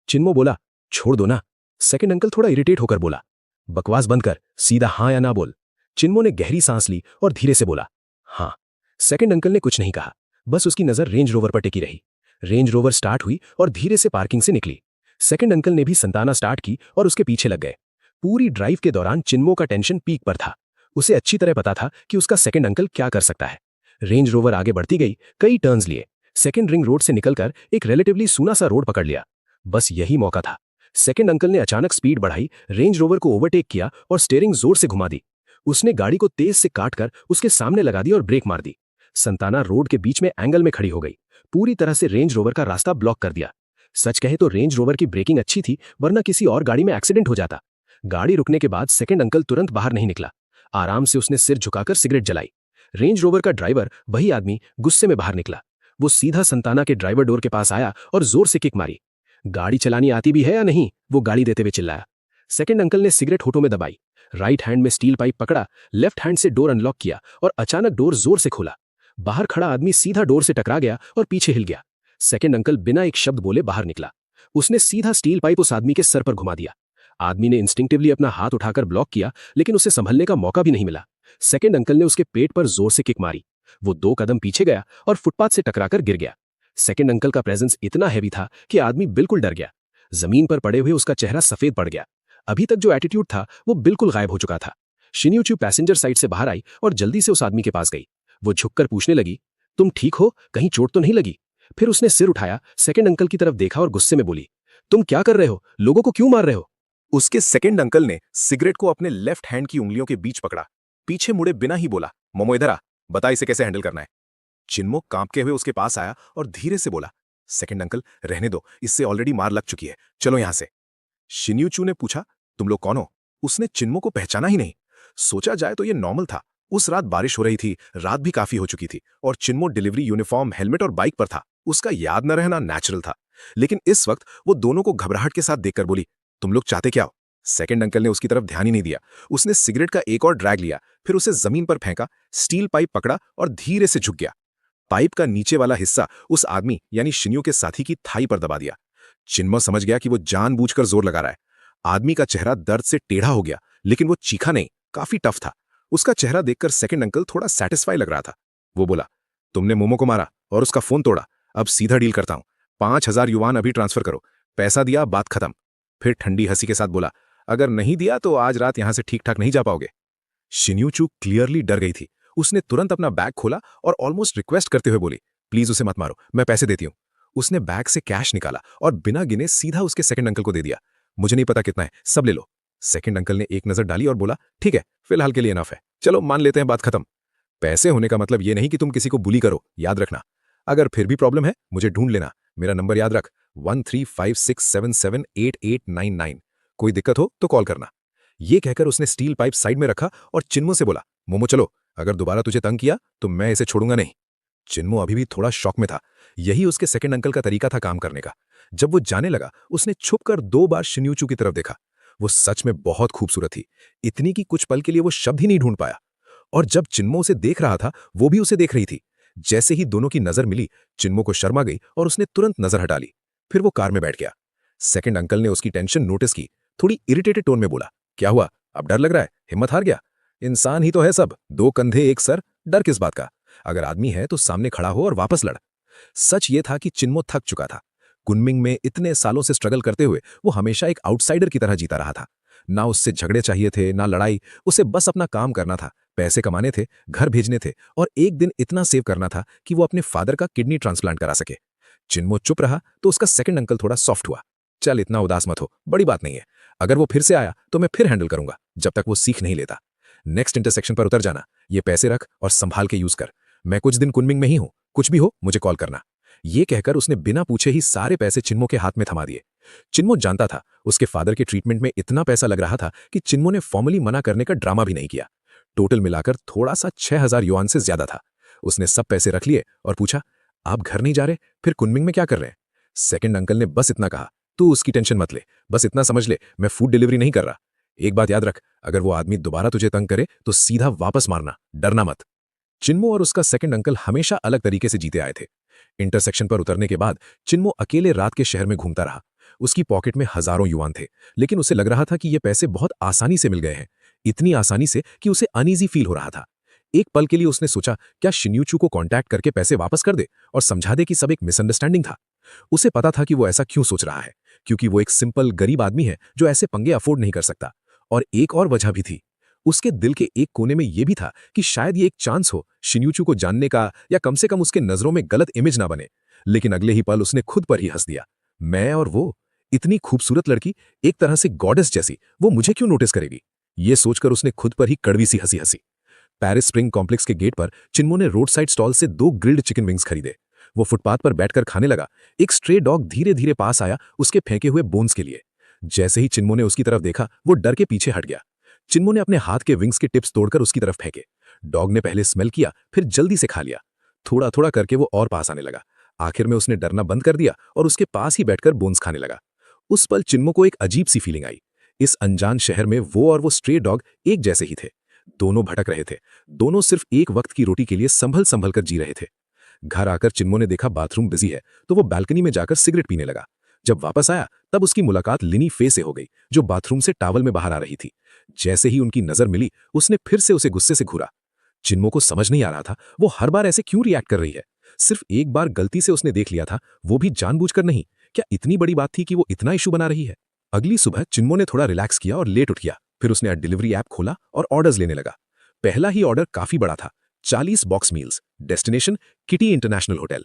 चिन्मो बोला, छोड़ दो ना। सेकंड अंकल थोड़ा इरिटेट होकर बोला, बकवास बंद कर, सीधा हाँ या ना बोल। चिन्मो ने गहरी सांस ली और धीरे से बोला, हाँ। सेकंड अंकल ने कुछ नहीं कहा, बस उसकी नजर रेंज रोवर पर टिकी रही। रेंज रोवर स्टार्ट हुई और धीरे से पार्किंग से निकली। सेकंड अंकल ने भी संताना स्टार्ट की और उसके पीछे लग गए। पूरी ड्राइव के दौरान चिन्मो का टेंशन पीक पर था। उसे अच्छी तरह पता था कि उसका सेकंड अंकल क्या कर सकता है। रेंज रोवर आगे बढ़ती गई, कई टर्न्स लिए। सेकंड रिंग रोड से निकलकर एक रिलेटिवली सूना सा रोड पकड़ लिया। बस यही मौका था। सेकंड अंकल ने अचानक स्पीड बढ़ाई, रेंज रोवर को ओवरटेक किया और स्टीयरिंग जोर से घुमा दी। उसने गाड़ी को तेज से काटकर उसके सामने लगा दी और ब्रेक मार दी। संताना रोड के बीच में एंगल में खड़ी हो गई, पूरी तरह से रेंज रोवर का रास्ता ब्लॉक कर दिया। सच कहे तो रेंज रोवर की ब्रेकिंग अच्छी थी, वरना किसी और गाड़ी में एक्सीडेंट हो जाता। गाड़ी रुकने के बाद सेकंड अंकल तुरंत बाहर नहीं निकला। आराम से उसने सिर झुकाकर सिगरेट जलाई। रेंज रोवर का ड्राइवर, वही आदमी, गुस्से में बाहर निकला। वो सीधा संताना के ड्राइवर डोर के पास आया और जोर से किक मारी। गाड़ी चलानी आती भी है या नहीं, वो गाली देते हुए चिल्लाया। सेकंड अंकल ने सिगरेट होठों में दबाई, राइट हैंड में स्टील पाइप पकड़ा, लेफ्ट हैंड से डोर अनलॉक किया और अचानक डोर जोर से खोला। बाहर खड़ा आदमी सीधा डोर से टकरा गया और पीछे हिल गया। सेकंड अंकल बिना एक शब्द बोले बाहर निकला। उसने सीधा स्टील पाइप उस आदमी के सर पर घुमा दिया। आदमी ने इंस्टिंक्टिवली अपना हाथ उठाकर ब्लॉक किया, लेकिन उसे संभलने का मौका भी नहीं मिला। सेकंड अंकल ने उसके पेट पर जोर से किक मारी। वो 2 कदम पीछे गया और फुटपाथ से टकराकर गिर गया। सेकंड अंकल का प्रेजेंस इतना हैवी था कि आदमी बिल्कुल डर गया। जमीन पर पड़े हुए उसका चेहरा सफेद पड़ गया। अभी तक जो एटीट्यूड था वो बिल्कुल गायब हो चुका था। शिन्यूचू पैसेंजर साइड से बाहर आई और जल्दी से उस आदमी के पास गई। वो झुककर पूछने लगी, तुम ठीक हो? कहीं चोट तो नहीं लगी? फिर उसने सिर उठाया, सेकंड अंकल की तरफ देखा और गुस्से में बोली, तुम क्या कर रहे हो? लोगों को क्यों मार रहे हो? उसके सेकंड अंकल ने सिगरेट को अपने लेफ्ट हैंड की उंगलियों के बीच पकड़ा, पीछे मुड़े बिना ही बोला, मोमो इधर आ, बता इसे कैसे हैंडल करना है। चिन्मो कांपते हुए उसके पास आया और धीरे से बोला, सेकंड अंकल रहने दो, इससे ऑलरेडी मार लग चुकी है, चलो यहां से। शिन्यूचू ने पूछा, तुम लोग कौन हो? उसने चिन्मो को पहचाना ही नहीं। सोचा जाए तो ये नॉर्मल था। उस रात बारिश हो रही थी, रात भी काफी हो चुकी थी और चिन्मो डिलीवरी यूनिफॉर्म, हेलमेट और बाइक पर था। उसका याद न रहना नेचुरल था, लेकिन इस वक्त वो दोनों को घबराहट के साथ देखकर बोली, तुम लोग चाहते क्या हो? सेकंड अंकल ने उसकी तरफ ध्यान ही नहीं दिया। उसने सिगरेट का एक और ड्रैग लिया, फिर उसे जमीन पर फेंका, स्टील पाइप पकड़ा और धीरे से झुक गया। पाइप का नीचे वाला हिस्सा उस आदमी यानी शिन्यू के साथी की थाई पर दबा दिया। चिन्मो समझ गया कि वो जानबूझकर जोर लगा रहा है। आदमी का चेहरा दर्द से टेढ़ा हो गया, लेकिन वो चीखा नहीं, काफी टफ था। उसका चेहरा देखकर सेकंड अंकल थोड़ा सेटिस्फाई लग रहा था। वो बोला, तुमने मोमो को मारा और उसका फोन तोड़ा, अब सीधा डील करता हूं, 5,000 युआन अभी ट्रांसफर करो। पैसा दिया, बात खत्म। फिर ठंडी हंसी के साथ बोला, अगर नहीं दिया तो आज रात यहां से ठीक ठाक नहीं जा पाओगे। शिन्यूचू क्लियरली डर गई थी। उसने तुरंत अपना बैग खोला और ऑलमोस्ट रिक्वेस्ट करते हुए बोली, प्लीज उसे मत मारो, मैं पैसे देती हूं। उसने बैग से कैश निकाला और बिना गिने सीधा उसके सेकंड अंकल को दे दिया। मुझे नहीं पता कितना है, सब ले लो। सेकंड अंकल ने एक नजर डाली और बोला, ठीक है, फिलहाल के लिए इनफ है, चलो मान लेते हैं, बात खत्म। पैसे होने का मतलब ये नहीं कि तुम किसी को बुली करो, याद रखना। अगर फिर भी प्रॉब्लम है मुझे ढूंढ लेना, मेरा नंबर याद रख, 1356778899। कोई दिक्कत हो तो कॉल करना। ये कहकर उसने स्टील पाइप साइड में रखा और चिन्मो से बोला, मोमो चलो, अगर दोबारा तुझे तंग किया तो मैं इसे छोड़ूंगा नहीं। चिन्मो अभी भी थोड़ा शॉक में था। यही उसके सेकंड अंकल का तरीका था काम करने का। जब वो जाने लगा, उसने छुपकर 2 बार शिन्यूचू की तरफ देखा। वो सच में बहुत खूबसूरत थी, इतनी कि कुछ पल के लिए वो शब्द ही नहीं ढूंढ पाया। और जब चिन्मो उसे देख रहा था, वो भी उसे देख रही थी। जैसे ही दोनों की नजर मिली, चिन्मो को शर्मा गई और उसने तुरंत नजर हटा ली। फिर वो कार में बैठ गया। सेकंड अंकल ने उसकी टेंशन नोटिस की, थोड़ी इरिटेटेड टोन में बोला, क्या हुआ, अब डर लग रहा है? हिम्मत हार गया? इंसान ही तो है सब, 2 कंधे 1 सर, डर किस बात का? अगर आदमी है तो सामने खड़ा हो और वापस लड़। सच ये था कि चिन्मो थक चुका था। कुनमिंग में इतने सालों से स्ट्रगल करते हुए वो हमेशा एक आउटसाइडर की तरह जीता रहा था। ना उससे झगड़े चाहिए थे, ना लड़ाई। उसे बस अपना काम करना था, पैसे कमाने थे, घर भेजने थे और एक दिन इतना सेव करना था कि वो अपने फादर का किडनी ट्रांसप्लांट करा सके। चिन्मो चुप रहा तो उसका सेकंड अंकल थोड़ा सॉफ्ट हुआ। चल इतना उदास मत हो, बड़ी बात नहीं है। अगर वो फिर से आया तो मैं फिर हैंडल करूंगा, जब तक वो सीख नहीं लेता। नेक्स्ट इंटरसेक्शन पर उतर जाना, ये पैसे रख और संभाल के यूज कर। मैं कुछ दिन कुनमिंग में ही हूं, कुछ भी हो मुझे कॉल करना। ये कहकर उसने बिना पूछे ही सारे पैसे चिन्मो के हाथ में थमा दिए। चिन्मो जानता था उसके फादर के ट्रीटमेंट में इतना पैसा लग रहा था कि चिन्मो ने फॉर्मली मना करने का ड्रामा भी नहीं किया। टोटल मिलाकर थोड़ा सा 6,000 युआन से ज्यादा था। उसने सब पैसे रख लिए और पूछा, आप घर नहीं जा रहे, फिर कुनमिंग में क्या कर रहे हैं? सेकंड अंकल ने बस इतना कहा, तू उसकी टेंशन मत ले, बस इतना समझ ले मैं फूड डिलीवरी नहीं कर रहा। एक बात याद रख, अगर वो आदमी दोबारा तुझे तंग करे तो सीधा वापस मारना, डरना मत। चिन्मो और उसका सेकंड अंकल हमेशा अलग तरीके से जीते आए थे। इंटरसेक्शन पर उतरने के बाद चिन्मो अकेले रात के शहर में घूमता रहा। उसकी पॉकेट में हजारों युआन थे, लेकिन उसे लग रहा था कि ये पैसे बहुत आसानी से मिल गए हैं, इतनी आसानी से कि उसे अनईजी फील हो रहा था। एक पल के लिए उसने सोचा, क्या शिन्यूचू को कांटेक्ट करके पैसे वापस कर दे और समझा दे कि सब एक मिसअंडरस्टैंडिंग था। उसे पता था कि वो ऐसा क्यों सोच रहा है, क्योंकि वो एक सिंपल गरीब आदमी है जो ऐसे पंगे अफोर्ड नहीं कर सकता। और एक और वजह भी थी, उसके दिल के एक कोने में यह भी था कि शायद ये एक चांस हो शिन्यूचू को जानने का, या कम से कम उसके नजरों में गलत इमेज ना बने। लेकिन अगले ही पल उसने खुद पर ही हंस दिया। मैं और वो, इतनी खूबसूरत लड़की, एक तरह से गॉडेस जैसी, वो मुझे क्यों नोटिस करेगी? ये सोचकर उसने खुद पर ही कड़वी सी हंसी हंसी। पेरिस स्प्रिंग कॉम्प्लेक्स के गेट पर चिन्मो ने रोड साइड स्टॉल से 2 ग्रिल्ड चिकन विंग्स खरीदे। वो फुटपाथ पर बैठकर खाने लगा। एक स्ट्रे डॉग धीरे धीरे पास आया उसके फेंके हुए बोन्स के लिए। जैसे ही चिन्मो ने उसकी तरफ देखा, वो डर के पीछे हट गया। चिन्मो ने अपने हाथ के विंग्स के टिप्स तोड़कर उसकी तरफ फेंके। डॉग ने पहले स्मेल किया, फिर जल्दी से खा लिया। थोड़ा थोड़ा करके वो और पास आने लगा। आखिर में उसने डरना बंद कर दिया और उसके पास ही बैठकर बोन्स खाने लगा। उस पल चिन्मो को एक अजीब सी फीलिंग आई। इस अनजान शहर में वो और वो स्ट्रे डॉग एक जैसे ही थे। दोनों भटक रहे थे, दोनों सिर्फ एक वक्त की रोटी के लिए संभल संभल कर जी रहे थे। घर आकर चिन्मो ने देखा बाथरूम बिजी है, तो वो बालकनी में जाकर सिगरेट पीने लगा। जब वापस आया तब उसकी मुलाकात लिनी फे से हो गई, जो बाथरूम से टॉवल में बाहर आ रही थी। जैसे ही उनकी नजर मिली, उसने फिर से उसे गुस्से से घूरा। चिन्मो को समझ नहीं आ रहा था वो हर बार ऐसे क्यों रिएक्ट कर रही है। सिर्फ एक बार गलती से उसने देख लिया था, वो भी जानबूझकर नहीं। क्या इतनी बड़ी बात थी कि वो इतना इशू बना रही है? अगली सुबह चिन्मो ने थोड़ा रिलैक्स किया और लेट उठ गया। फिर उसने डिलीवरी ऐप खोला और ऑर्डर्स लेने लगा। पहला ही ऑर्डर काफी बड़ा था, 40 box meals, destination kitty international hotel.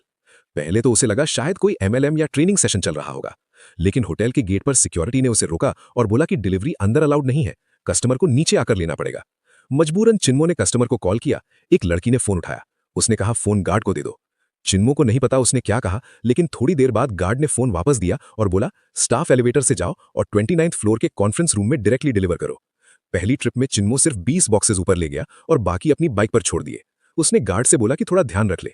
पहले तो उसे लगा शायद कोई एमएलएम या ट्रेनिंग सेशन चल रहा होगा, लेकिन होटल के गेट पर सिक्योरिटी ने उसे रोका और बोला कि डिलीवरी अंदर अलाउड नहीं है, कस्टमर को नीचे आकर लेना पड़ेगा। मजबूरन चिन्मो ने कस्टमर को कॉल किया। एक लड़की ने फोन उठाया। उसने कहा फोन गार्ड को दे दो। चिन्मो को नहीं पता उसने क्या कहा, लेकिन थोड़ी देर बाद गार्ड ने फोन वापस दिया और बोला स्टाफ एलिवेटर से जाओ और 29th फ्लोर के कॉन्फ्रेंस रूम में डायरेक्टली डिलीवर करो। पहली ट्रिप में चिन्मो सिर्फ 20 बॉक्सेस ऊपर ले गया और बाकी अपनी बाइक पर छोड़ दिए। उसने गार्ड से बोला कि थोड़ा ध्यान रख ले।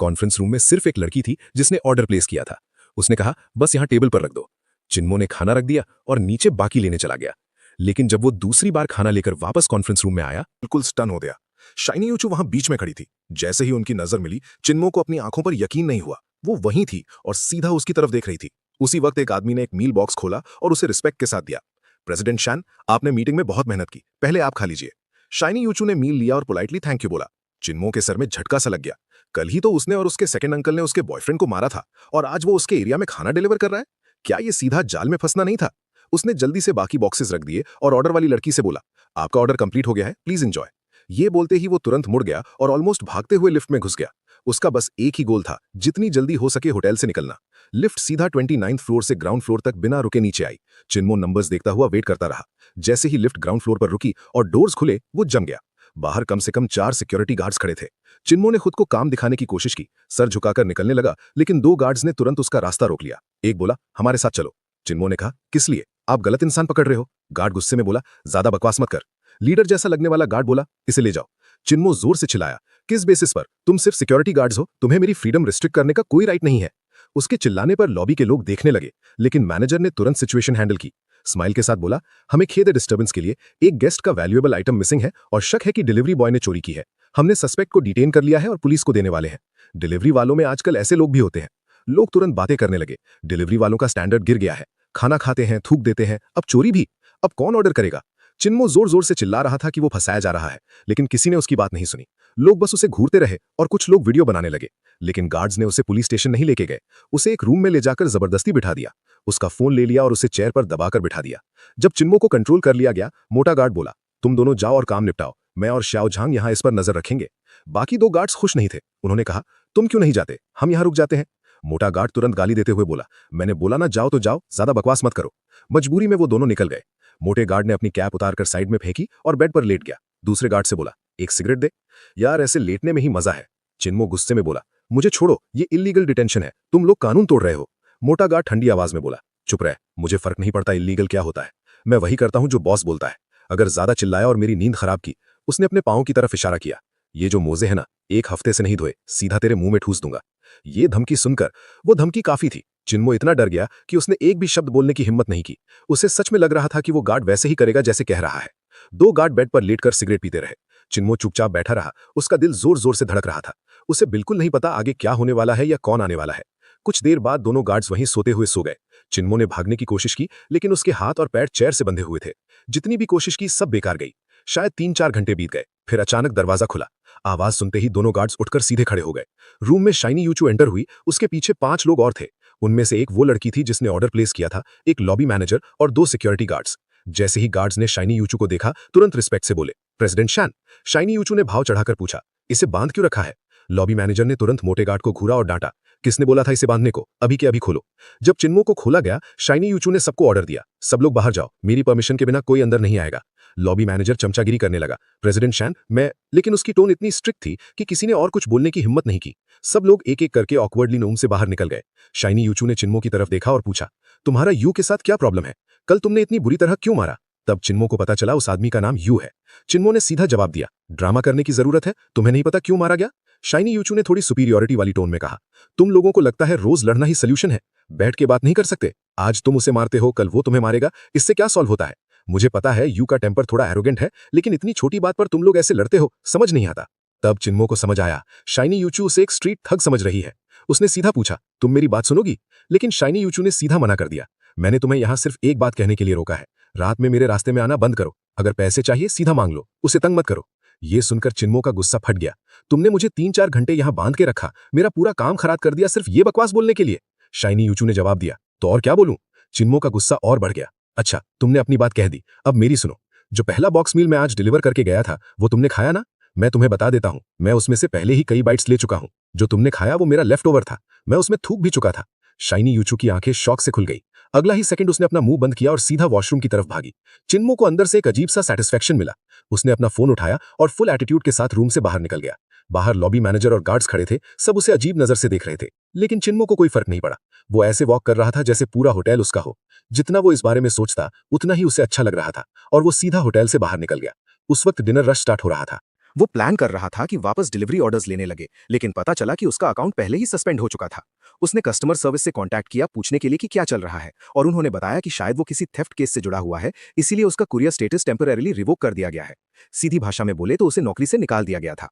कॉन्फ्रेंस रूम में सिर्फ एक लड़की थी जिसने ऑर्डर प्लेस किया था। उसने कहा बस यहां टेबल पर रख दो। चिन्मो ने खाना रख दिया और नीचे बाकी लेने चला गया। लेकिन जब वो दूसरी बार खाना लेकर वापस कॉन्फ्रेंस रूम में आया, बिल्कुल स्टन हो गया। शाइनी यूचू वहां बीच में खड़ी थी। जैसे ही उनकी नजर मिली, चिन्मो को अपनी आंखों पर यकीन नहीं हुआ। वो वहीं थी और सीधा उसकी तरफ देख रही थी। उसी वक्त एक आदमी ने एक मील बॉक्स खोला और उसे रिस्पेक्ट के साथ दिया। प्रेसिडेंट शैन, आपने मीटिंग में बहुत मेहनत की, पहले आप खा लीजिए। शाइनी यूचू ने मील लिया और पोलाइटली थैंक यू बोला। चिन्मो के सर में झटका सा लग गया। कल ही तो उसने और उसके सेकंड अंकल ने उसके बॉयफ्रेंड को मारा था, और आज वो उसके एरिया में खाना डिलीवर कर रहा है। क्या ये सीधा जाल में फंसना नहीं था? उसने जल्दी से बाकी बॉक्सेस रख दिए और ऑर्डर वाली लड़की से बोला, आपका ऑर्डर कंप्लीट हो गया है, प्लीज एंजॉय। ये बोलते ही वो तुरंत मुड़ गया और ऑलमोस्ट भागते हुए लिफ्ट में घुस गया। उसका बस एक ही गोल था, जितनी जल्दी हो सके होटल से निकलना। लिफ्ट सीधा 29th फ्लोर से ग्राउंड फ्लोर तक बिना रुके नीचे आई। चिन्मो नंबर्स देखता हुआ वेट करता रहा। जैसे ही लिफ्ट ग्राउंड फ्लोर पर रुकी और डोर्स खुले, वो जम गया। बाहर कम से कम 4 सिक्योरिटी गार्ड्स खड़े थे। चिन्मो ने खुद को काम दिखाने की कोशिश की, सर झुकाकर निकलने लगा, लेकिन 2 गार्ड्स ने तुरंत उसका रास्ता रोक लिया। एक बोला, हमारे साथ चलो। चिन्मो ने कहा, किस लिए? आप गलत इंसान पकड़ रहे हो। गार्ड गुस्से में बोला, ज्यादा बकवास मत कर। लीडर जैसा लगने वाला गार्ड बोला, इसे ले जाओ। चिन्मो जोर से चिल्लाया, किस बेसिस पर? तुम सिर्फ सिक्योरिटी गार्ड्स हो, तुम्हें मेरी फ्रीडम रिस्ट्रिक्ट करने का कोई राइट नहीं है। उसके चिल्लाने पर लॉबी के लोग देखने लगे, लेकिन मैनेजर ने तुरंत सिचुएशन हैंडल की। स्माइल के साथ बोला, हमें खेद है डिस्टर्बेंस के लिए, एक गेस्ट का वैल्यूएबल आइटम मिसिंग है और शक है कि डिलीवरी बॉय ने चोरी की है। हमने सस्पेक्ट को डिटेन कर लिया है और पुलिस को देने वाले हैं। डिलीवरी वालों में आजकल ऐसे लोग भी होते हैं। लोग तुरंत बातें करने लगे। डिलीवरी वालों का स्टैंडर्ड गिर गया है। खाना खाते हैं, थूक देते हैं, अब चोरी भी। अब कौन ऑर्डर करेगा? चिन्मो जोर जोर से चिल्ला रहा था कि वो फंसाया जा रहा है, लेकिन किसी ने उसकी बात नहीं सुनी। लोग बस उसे घूरते रहे और कुछ लोग वीडियो बनाने लगे, लेकिन गार्ड्स ने उसे पुलिस स्टेशन नहीं लेके गए। उसे एक रूम में ले जाकर जबरदस्ती बिठा दिया। उसका फोन ले लिया और उसे चेयर पर दबाकर बिठा दिया। जब चिन्मो को कंट्रोल कर लिया गया, मोटा गार्ड बोला, तुम दोनों जाओ और काम निपटाओ, मैं और श्याओ झांग यहाँ इस पर नजर रखेंगे। बाकी 2 गार्ड्स खुश नहीं थे। उन्होंने कहा, तुम क्यों नहीं जाते, हम यहाँ रुक जाते हैं। मोटा गार्ड तुरंत गाली देते हुए बोला, मैंने बोला ना जाओ तो जाओ, ज्यादा बकवास मत करो। मजबूरी में वो दोनों निकल गए। मोटे गार्ड ने अपनी कैप उतारकर साइड में फेंकी और बेड पर लेट गया। दूसरे गार्ड से बोला, एक सिगरेट दे। यार ऐसे लेटने में ही मजा है। चिन्मो गुस्से में बोला, मुझे छोड़ो, ये इल्लीगल डिटेंशन है, तुम लोग कानून तोड़ रहे हो। मोटा गार्ड ठंडी आवाज में बोला, चुप रह, मुझे फर्क नहीं पड़ता इल्लीगल क्या होता है, मैं वही करता हूं जो बॉस बोलता है। अगर ज्यादा चिल्लाया और मेरी नींद खराब की। उसने अपने पांव की तरफ इशारा किया, ये जो मोजे है ना, 1 हफ्ते से नहीं धोए, सीधा तेरे मुंह में ठूस दूंगा। ये धमकी सुनकर वो धमकी काफी थी। चिन्मो इतना डर गया कि उसने एक भी शब्द बोलने की हिम्मत नहीं की। उसे सच में लग रहा था कि वो गार्ड वैसे ही करेगा जैसे कह रहा है। दो गार्ड बेड पर लेटकर सिगरेट पीते रहे। चिन्मो चुपचाप बैठा रहा। उसका दिल जोर जोर से धड़क रहा था। उसे बिल्कुल नहीं पता आगे क्या होने वाला है या कौन आने वाला है। कुछ देर बाद दोनों गार्ड्स वहीं सोते हुए सो गए। चिन्मो ने भागने की कोशिश की, लेकिन उसके हाथ और पैर चेयर से बंधे हुए थे। जितनी भी कोशिश की सब बेकार गई। शायद 3-4 घंटे बीत गए। फिर अचानक दरवाजा खुला। आवाज सुनते ही दोनों गार्ड्स उठकर सीधे खड़े हो गए। रूम में शाइनी यूचू एंटर हुई। उसके पीछे 5 लोग और थे। उनमें से एक वो लड़की थी जिसने ऑर्डर प्लेस किया था, एक लॉबी मैनेजर और 2 सिक्योरिटी गार्ड्स। जैसे ही गार्ड्स ने शाइनी यूचू को देखा, तुरंत रिस्पेक्ट से बोले, प्रेसिडेंट शैन। शाइनी यूचू ने भाव चढ़ाकर पूछा, इसे बांध क्यों रखा है? लॉबी मैनेजर ने तुरंत मोटे गार्ड को घूरा और डांटा, किसने बोला था इसे बांधने को? अभी के अभी खोलो। जब चिन्मो को खोला गया, शाइनी यूचू ने सबको ऑर्डर दिया, सब लोग बाहर जाओ, मेरी परमिशन के बिना कोई अंदर नहीं आएगा। लॉबी मैनेजर चमचागिरी करने लगा, प्रेसिडेंट शैन, मैं। लेकिन उसकी टोन इतनी स्ट्रिक्ट थी कि किसी ने और कुछ बोलने की हिम्मत नहीं की। सब लोग एक एक करके ऑकवर्डली रूम से बाहर निकल गए। शाइनी यूचू ने चिन्मो की तरफ देखा और पूछा, तुम्हारा यू के साथ क्या प्रॉब्लम है? कल तुमने इतनी बुरी तरह क्यों मारा? तब चिन्मो को पता चला उस आदमी का नाम यू है। चिन्मो ने सीधा जवाब दिया, ड्रामा करने की जरूरत है? तुम्हें नहीं पता क्यों मारा गया? शाइनी यूचू ने थोड़ी सुपीरियरिटी वाली टोन में कहा, तुम लोगों को लगता है रोज लड़ना ही सोल्यूशन है? बैठ के बात नहीं कर सकते? आज तुम उसे मारते हो, कल वो तुम्हें मारेगा, इससे क्या सॉल्व होता है? मुझे पता है यू का टेम्पर थोड़ा एरोगेंट है, लेकिन इतनी छोटी बात पर तुम लोग ऐसे लड़ते हो, समझ नहीं आता। तब चिन्मो को समझ आया, शाइनी यूचू उसे एक स्ट्रीट ठग समझ रही है। उसने सीधा पूछा, तुम मेरी बात सुनोगी? लेकिन शाइनी यूचू ने सीधा मना कर दिया, मैंने तुम्हें यहां सिर्फ एक बात कहने के लिए रोका है, रात में मेरे रास्ते में आना बंद करो। अगर पैसे चाहिए सीधा मांग लो, उसे तंग मत करो। ये सुनकर चिन्मो का गुस्सा फट गया, तुमने मुझे 3-4 घंटे यहां बांध के रखा, मेरा पूरा काम खराब कर दिया सिर्फ ये बकवास बोलने के लिए। शाइनी यूचू ने जवाब दिया, तो और क्या बोलूं? चिन्मो का गुस्सा और बढ़ गया, अच्छा तुमने अपनी बात कह दी, अब मेरी सुनो। जो पहला बॉक्स मील मैं आज डिलीवर करके गया था, वो तुमने खाया ना? मैं तुम्हें बता देता हूं, मैं उसमें से पहले ही कई बाइट्स ले चुका हूं। जो तुमने खाया वो मेरा लेफ्ट ओवर था, मैं उसमें थूक भी चुका था। शाइनी यूचू की आंखें शॉक से खुल गई। अगला ही सेकंड उसने अपना मुंह बंद किया और सीधा वॉशरूम की तरफ भागी। चिन्मो को अंदर से एक अजीब सा सेटिस्फेक्शन मिला। उसने अपना फोन उठाया और फुल एटीट्यूड के साथ रूम से बाहर निकल गया। बाहर लॉबी मैनेजर और गार्ड्स खड़े थे, सब उसे अजीब नजर से देख रहे थे, लेकिन चिन्मो को कोई फर्क नहीं पड़ा। वो ऐसे वॉक कर रहा था जैसे पूरा होटल उसका हो। जितना वो इस बारे में सोचता, उतना ही उसे अच्छा लग रहा था, और वो सीधा होटल से बाहर निकल गया। उस वक्त डिनर रश स्टार्ट हो रहा था। वो प्लान कर रहा था कि वापस डिलीवरी ऑर्डर्स लेने लगे, लेकिन पता चला कि उसका अकाउंट पहले ही सस्पेंड हो चुका था। उसने कस्टमर सर्विस से कांटेक्ट किया पूछने के लिए कि क्या चल रहा है, और उन्होंने बताया कि शायद वो किसी थेफ्ट केस से जुड़ा हुआ है, इसीलिए उसका कुरियर स्टेटस टेम्परेरीली रिवोक कर दिया गया है। सीधी भाषा में बोले तो उसे नौकरी से निकाल दिया गया था।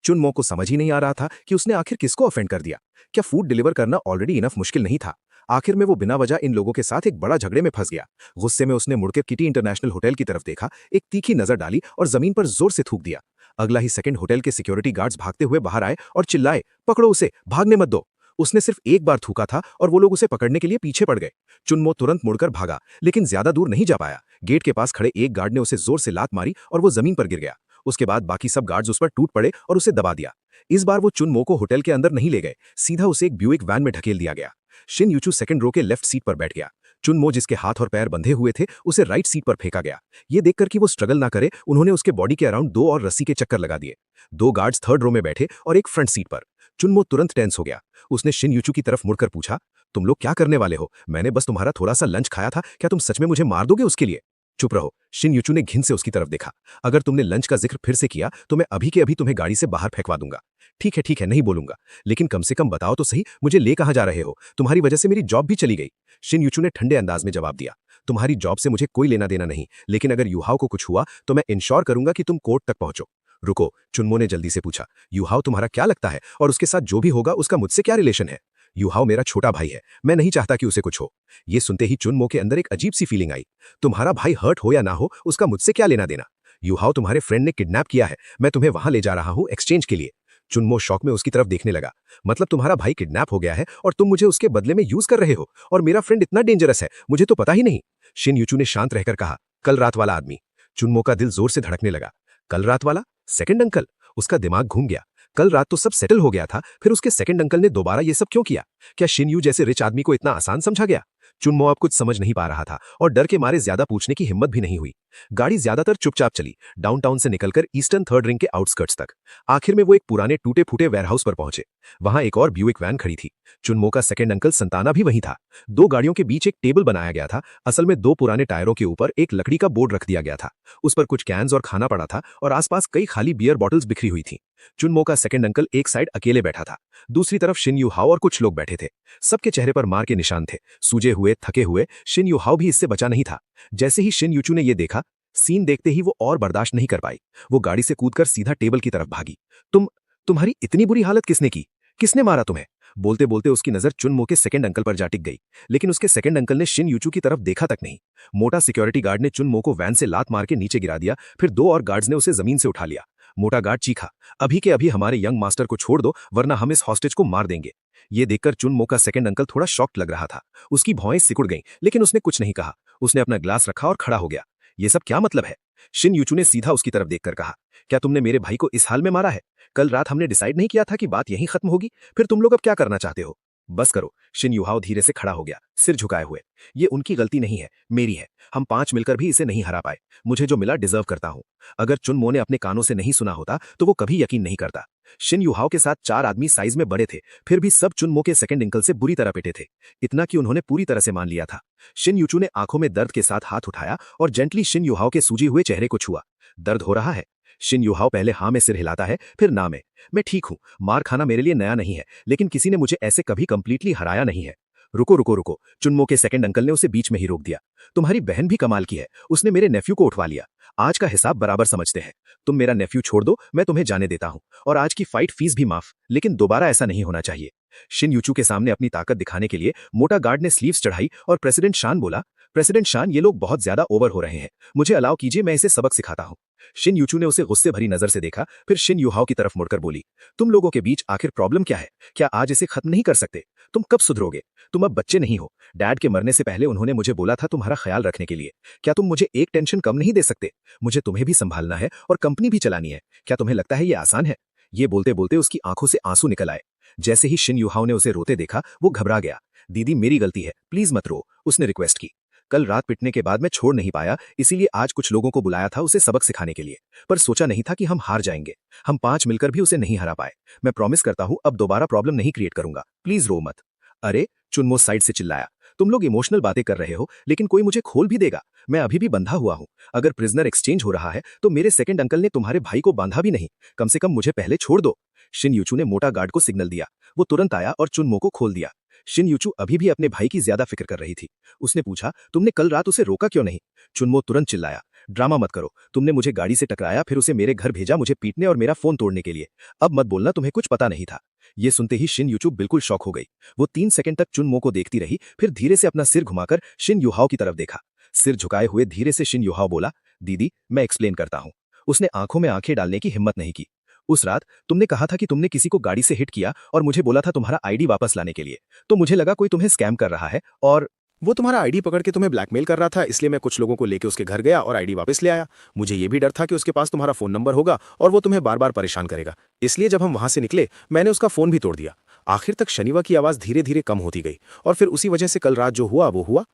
चुनमो को समझ ही नहीं आ रहा था कि उसने आखिर किसको ऑफेंड कर दिया। क्या फूड डिलीवर करना ऑलरेडी इनफ मुश्किल नहीं था? आखिर में वो बिना वजह इन लोगों के साथ एक बड़ा झगड़े में फंस गया। गुस्से में उसने मुड़कर किटी इंटरनेशनल होटल की तरफ देखा, एक तीखी नजर डाली और जमीन पर जोर से थूक दिया। अगला ही सेकंड होटल के सिक्योरिटी गार्ड्स भागते हुए बाहर आए और चिल्लाए, पकड़ो उसे, भागने मत दो। उसने सिर्फ एक बार थूका था और वो लोग उसे पकड़ने के लिए पीछे पड़ गए। चुनमो तुरंत मुड़कर भागा, लेकिन ज्यादा दूर नहीं जा पाया। गेट के पास खड़े एक गार्ड ने उसे जोर से लात मारी और वो जमीन पर गिर गया। उसके बाद बाकी सब गार्ड्स उस पर टूट पड़े और उसे दबा दिया। इस बार वो चुनमो को होटल के अंदर नहीं ले गए, सीधा उसे एक ब्यूइक वैन में ढकेल दिया गया। शिन यूचू सेकंड रो के लेफ्ट सीट पर बैठ गया। चुनमो जिसके हाथ और पैर बंधे हुए थे, उसे राइट सीट पर फेंका गया। ये देखकर कि वो स्ट्रगल ना करे, उन्होंने उसके बॉडी के अराउंड 2 और रस्सी के चक्कर लगा दिए। 2 गार्ड्स थर्ड रो में बैठे और एक फ्रंट सीट पर। चुनमो तुरंत टेंस हो गया। उसने शिन यूचू की तरफ मुड़कर पूछा, तुम लोग क्या करने वाले हो? मैंने बस तुम्हारा थोड़ा सा लंच खाया था, क्या तुम सच में मुझे मार दोगे उसके लिए? चुप रहो। शिन यूचू ने घिन से उसकी तरफ देखा। अगर तुमने लंच का जिक्र फिर से किया तो मैं अभी के अभी तुम्हें गाड़ी से बाहर फेंकवा दूंगा। ठीक है, नहीं बोलूंगा, लेकिन कम से कम बताओ तो सही, मुझे ले कहां जा रहे हो? तुम्हारी वजह से मेरी जॉब भी चली गई। शिन यूचू ने ठंडे अंदाज में जवाब दिया, तुम्हारी जॉब से मुझे कोई लेना देना नहीं, लेकिन अगर यूहाओ को कुछ हुआ तो मैं इंश्योर करूंगा कि तुम कोर्ट तक पहुंचो। रुको, चुनमो ने जल्दी से पूछा, यूहाओ तुम्हारा क्या लगता है, और उसके साथ जो भी होगा उसका मुझसे क्या रिलेशन है? यूहाओ मेरा छोटा भाई है, मैं नहीं चाहता कि उसे कुछ हो। ये सुनते ही चुनमो के अंदर एक अजीब सी फीलिंग आई। तुम्हारा भाई हर्ट हो या ना हो, उसका मुझसे क्या लेना देना? यूहाओ तुम्हारे फ्रेंड ने किडनैप किया है, मैं तुम्हें वहां ले जा रहा हूं एक्सचेंज के लिए। चुनमो शौक में उसकी तरफ देखने लगा। मतलब तुम्हारा भाई किडनैप हो गया है और तुम मुझे उसके बदले में यूज कर रहे हो, और मेरा फ्रेंड इतना डेंजरस है, मुझे तो पता ही नहीं। शिन यूचू ने शांत रहकर कहा, कल रात वाला आदमी। चुनमो का दिल जोर से धड़कने लगा। कल रात वाला? Second uncle? उसका दिमाग घूम गया। कल रात तो सब सेटल हो गया था, फिर उसके सेकंड अंकल ने दोबारा ये सब क्यों किया? क्या शिन यू जैसे रिच आदमी को इतना आसान समझा गया? चुनमो अब कुछ समझ नहीं पा रहा था और डर के मारे ज्यादा पूछने की हिम्मत भी नहीं हुई। गाड़ी ज्यादातर चुपचाप चली, डाउनटाउन से निकलकर ईस्टर्न थर्ड रिंग के आउटस्कर्ट्स तक। आखिर में वो एक पुराने टूटे फूटे वेयरहाउस पर पहुंचे। वहां एक और ब्यूइक वैन खड़ी थी। चुनमो का सेकंड अंकल संताना भी वहीं था। दो गाड़ियों के बीच एक टेबल बनाया गया था। असल में दो पुराने टायरों के ऊपर एक लकड़ी का बोर्ड रख दिया गया था। उस पर कुछ कैन्स और खाना पड़ा था और आसपास कई खाली बियर बॉटल्स बिखरी हुई थी। चुनमो का सेकंड अंकल एक साइड अकेले बैठा था। दूसरी तरफ शिन यूहाओ और कुछ लोग बैठे थे। सबके चेहरे पर मार के निशान थे, सूजे हुए, थके हुए। शिन यूहाओ भी इससे बचा नहीं था। जैसे ही शिन यूचू ने यह देखा, सीन देखते ही वो और बर्दाश्त नहीं कर पाई। वो गाड़ी से कूदकर सीधा टेबल की तरफ भागी। तुम्हारी इतनी बुरी हालत किसने की? किसने मारा तुम्हें? बोलते बोलते उसकी नजर चुनमो के सेकंड अंकल पर जा टिक गई, लेकिन उसके सेकंड अंकल ने शिन यूचू की तरफ देखा तक नहीं। मोटा सिक्योरिटी गार्ड ने चुनमो को वैन से लात मार के नीचे गिरा दिया। फिर दो और गार्ड्स ने उसे जमीन से उठा लिया। मोटा गार्ड चीखा, अभी के अभी हमारे यंग मास्टर को छोड़ दो, वरना हम इस हॉस्टेज को मार देंगे। ये देखकर चुनमो का सेकंड अंकल थोड़ा शॉक्ड लग रहा था। उसकी भौएं सिकुड़ गईं, लेकिन उसने कुछ नहीं कहा। उसने अपना ग्लास रखा और खड़ा हो गया। ये सब क्या मतलब है? शिन यूचू ने सीधा उसकी तरफ देखकर कहा, क्या तुमने मेरे भाई को इस हाल में मारा है? कल रात हमने डिसाइड नहीं किया था कि बात यहीं खत्म होगी? फिर तुम लोग अब क्या करना चाहते हो? बस करो। शिन यूहाओ धीरे से खड़ा हो गया, सिर झुकाए हुए। ये उनकी गलती नहीं है, मेरी है। हम 5 मिलकर भी इसे नहीं हरा पाए। मुझे जो मिला डिजर्व करता हूं। अगर चुनमो ने अपने कानों से नहीं सुना होता तो वो कभी यकीन नहीं करता। शिन यूहाओ के साथ 4 आदमी साइज में बड़े थे, फिर भी सब चुनमो के सेकंड अंकल से बुरी तरह पिटे थे। इतना कि उन्होंने पूरी तरह से मान लिया था। शिन यूचू ने आंखों में दर्द के साथ हाथ उठाया और जेंटली शिन यूहाओ के सूजे हुए चेहरे को छुआ। दर्द हो रहा है? शिन यूहाओ पहले हाँ में सिर हिलाता है, फिर ना में। मैं ठीक हूं। मार खाना मेरे लिए नया नहीं है, लेकिन किसी ने मुझे ऐसे कभी कंप्लीटली हराया नहीं है। रुको रुको रुको, चुनमो के सेकंड अंकल ने उसे बीच में ही रोक दिया। तुम्हारी बहन भी कमाल की है, उसने मेरे नेफ्यू को उठवा लिया। आज का हिसाब बराबर समझते हैं। तुम मेरा नेफ्यू छोड़ दो, मैं तुम्हें जाने देता हूं। और आज की फाइट फीस भी माफ, लेकिन दोबारा ऐसा नहीं होना चाहिए। शिन यूचू के सामने अपनी ताकत दिखाने के लिए मोटा गार्ड ने स्लीव्स चढ़ाई और प्रेसिडेंट शान बोला, प्रेसिडेंट शान, ये लोग बहुत ज्यादा ओवर हो रहे हैं। मुझे अलाउ कीजिए, मैं इसे सबक सिखाता हूं। शिन यूचू ने उसे गुस्से भरी नजर से देखा, फिर शिन यूहाओ की तरफ मुड़कर बोली, तुम लोगों के बीच आखिर प्रॉब्लम क्या है? क्या आज इसे खत्म नहीं कर सकते? तुम कब सुधरोगे? तुम अब बच्चे नहीं हो। डैड के मरने से पहले उन्होंने मुझे बोला था तुम्हारा ख्याल रखने के लिए। क्या तुम मुझे एक टेंशन कम नहीं दे सकते? मुझे तुम्हें भी संभालना है और कंपनी भी चलानी है। क्या तुम्हें लगता है ये आसान है? ये बोलते बोलते उसकी आंखों से आंसू निकल आए। जैसे ही शिन यूहाओ ने उसे रोते देखा, वो घबरा गया। दीदी, मेरी गलती है, प्लीज मत रो, उसने रिक्वेस्ट की। कल रात पिटने के बाद मैं छोड़ नहीं पाया, इसीलिए आज कुछ लोगों को बुलाया था उसे सबक सिखाने के लिए। पर सोचा नहीं था कि हम हार जाएंगे। हम 5 मिलकर भी उसे नहीं हरा पाए। मैं प्रॉमिस करता हूं अब दोबारा प्रॉब्लम नहीं क्रिएट करूंगा। प्लीज रो मत। अरे, चुनमो साइड से चिल्लाया, तुम लोग इमोशनल बातें कर रहे हो, लेकिन कोई मुझे खोल भी देगा। मैं अभी भी बंधा हुआ हूं। अगर प्रिजनर एक्सचेंज हो रहा है तो मेरे सेकंड अंकल ने तुम्हारे भाई को बांधा भी नहीं। कम से कम मुझे पहले छोड़ दो। शिन यूचू ने मोटा गार्ड को सिग्नल दिया। वो तुरंत आया और चुनमो को खोल दिया। शिन यूचू अभी भी अपने भाई की ज्यादा फिक्र कर रही थी। उसने पूछा, तुमने कल रात उसे रोका क्यों नहीं? चुनमो तुरंत चिल्लाया, ड्रामा मत करो। तुमने मुझे गाड़ी से टकराया, फिर उसे मेरे घर भेजा मुझे पीटने और मेरा फोन तोड़ने के लिए। अब मत बोलना तुम्हें कुछ पता नहीं था। ये सुनते ही शिन यूचू बिल्कुल शॉक हो गई। वो 3 सेकंड तक चुनमो को देखती रही, फिर धीरे से अपना सिर घुमाकर शिन यूहाओ की तरफ देखा। सिर झुकाए हुए धीरे से शिन यूहाओ बोला, दीदी, मैं एक्सप्लेन करता हूं। उसने आंखों में आंखें डालने की हिम्मत नहीं की। उस रात तुमने कहा था कि तुमने किसी को गाड़ी से हिट किया और मुझे बोला था तुम्हारा आईडी वापस लाने के लिए। तो मुझे लगा कोई तुम्हें स्कैम कर रहा है और वो तुम्हारा आईडी पकड़ के तुम्हें ब्लैकमेल कर रहा था, इसलिए मैं कुछ लोगों को लेके उसके घर गया और आईडी वापस ले आया। मुझे ये भी डर था कि उसके पास तुम्हारा फोन नंबर होगा और वो तुम्हें बार बार परेशान करेगा। इसलिए जब हम वहां से निकले, मैंने उसका फोन भी तोड़ दिया। आखिर तक शनिवा की आवाज धीरे धीरे कम होती गई और फिर उसी वजह से कल रात जो हुआ वो हुआ।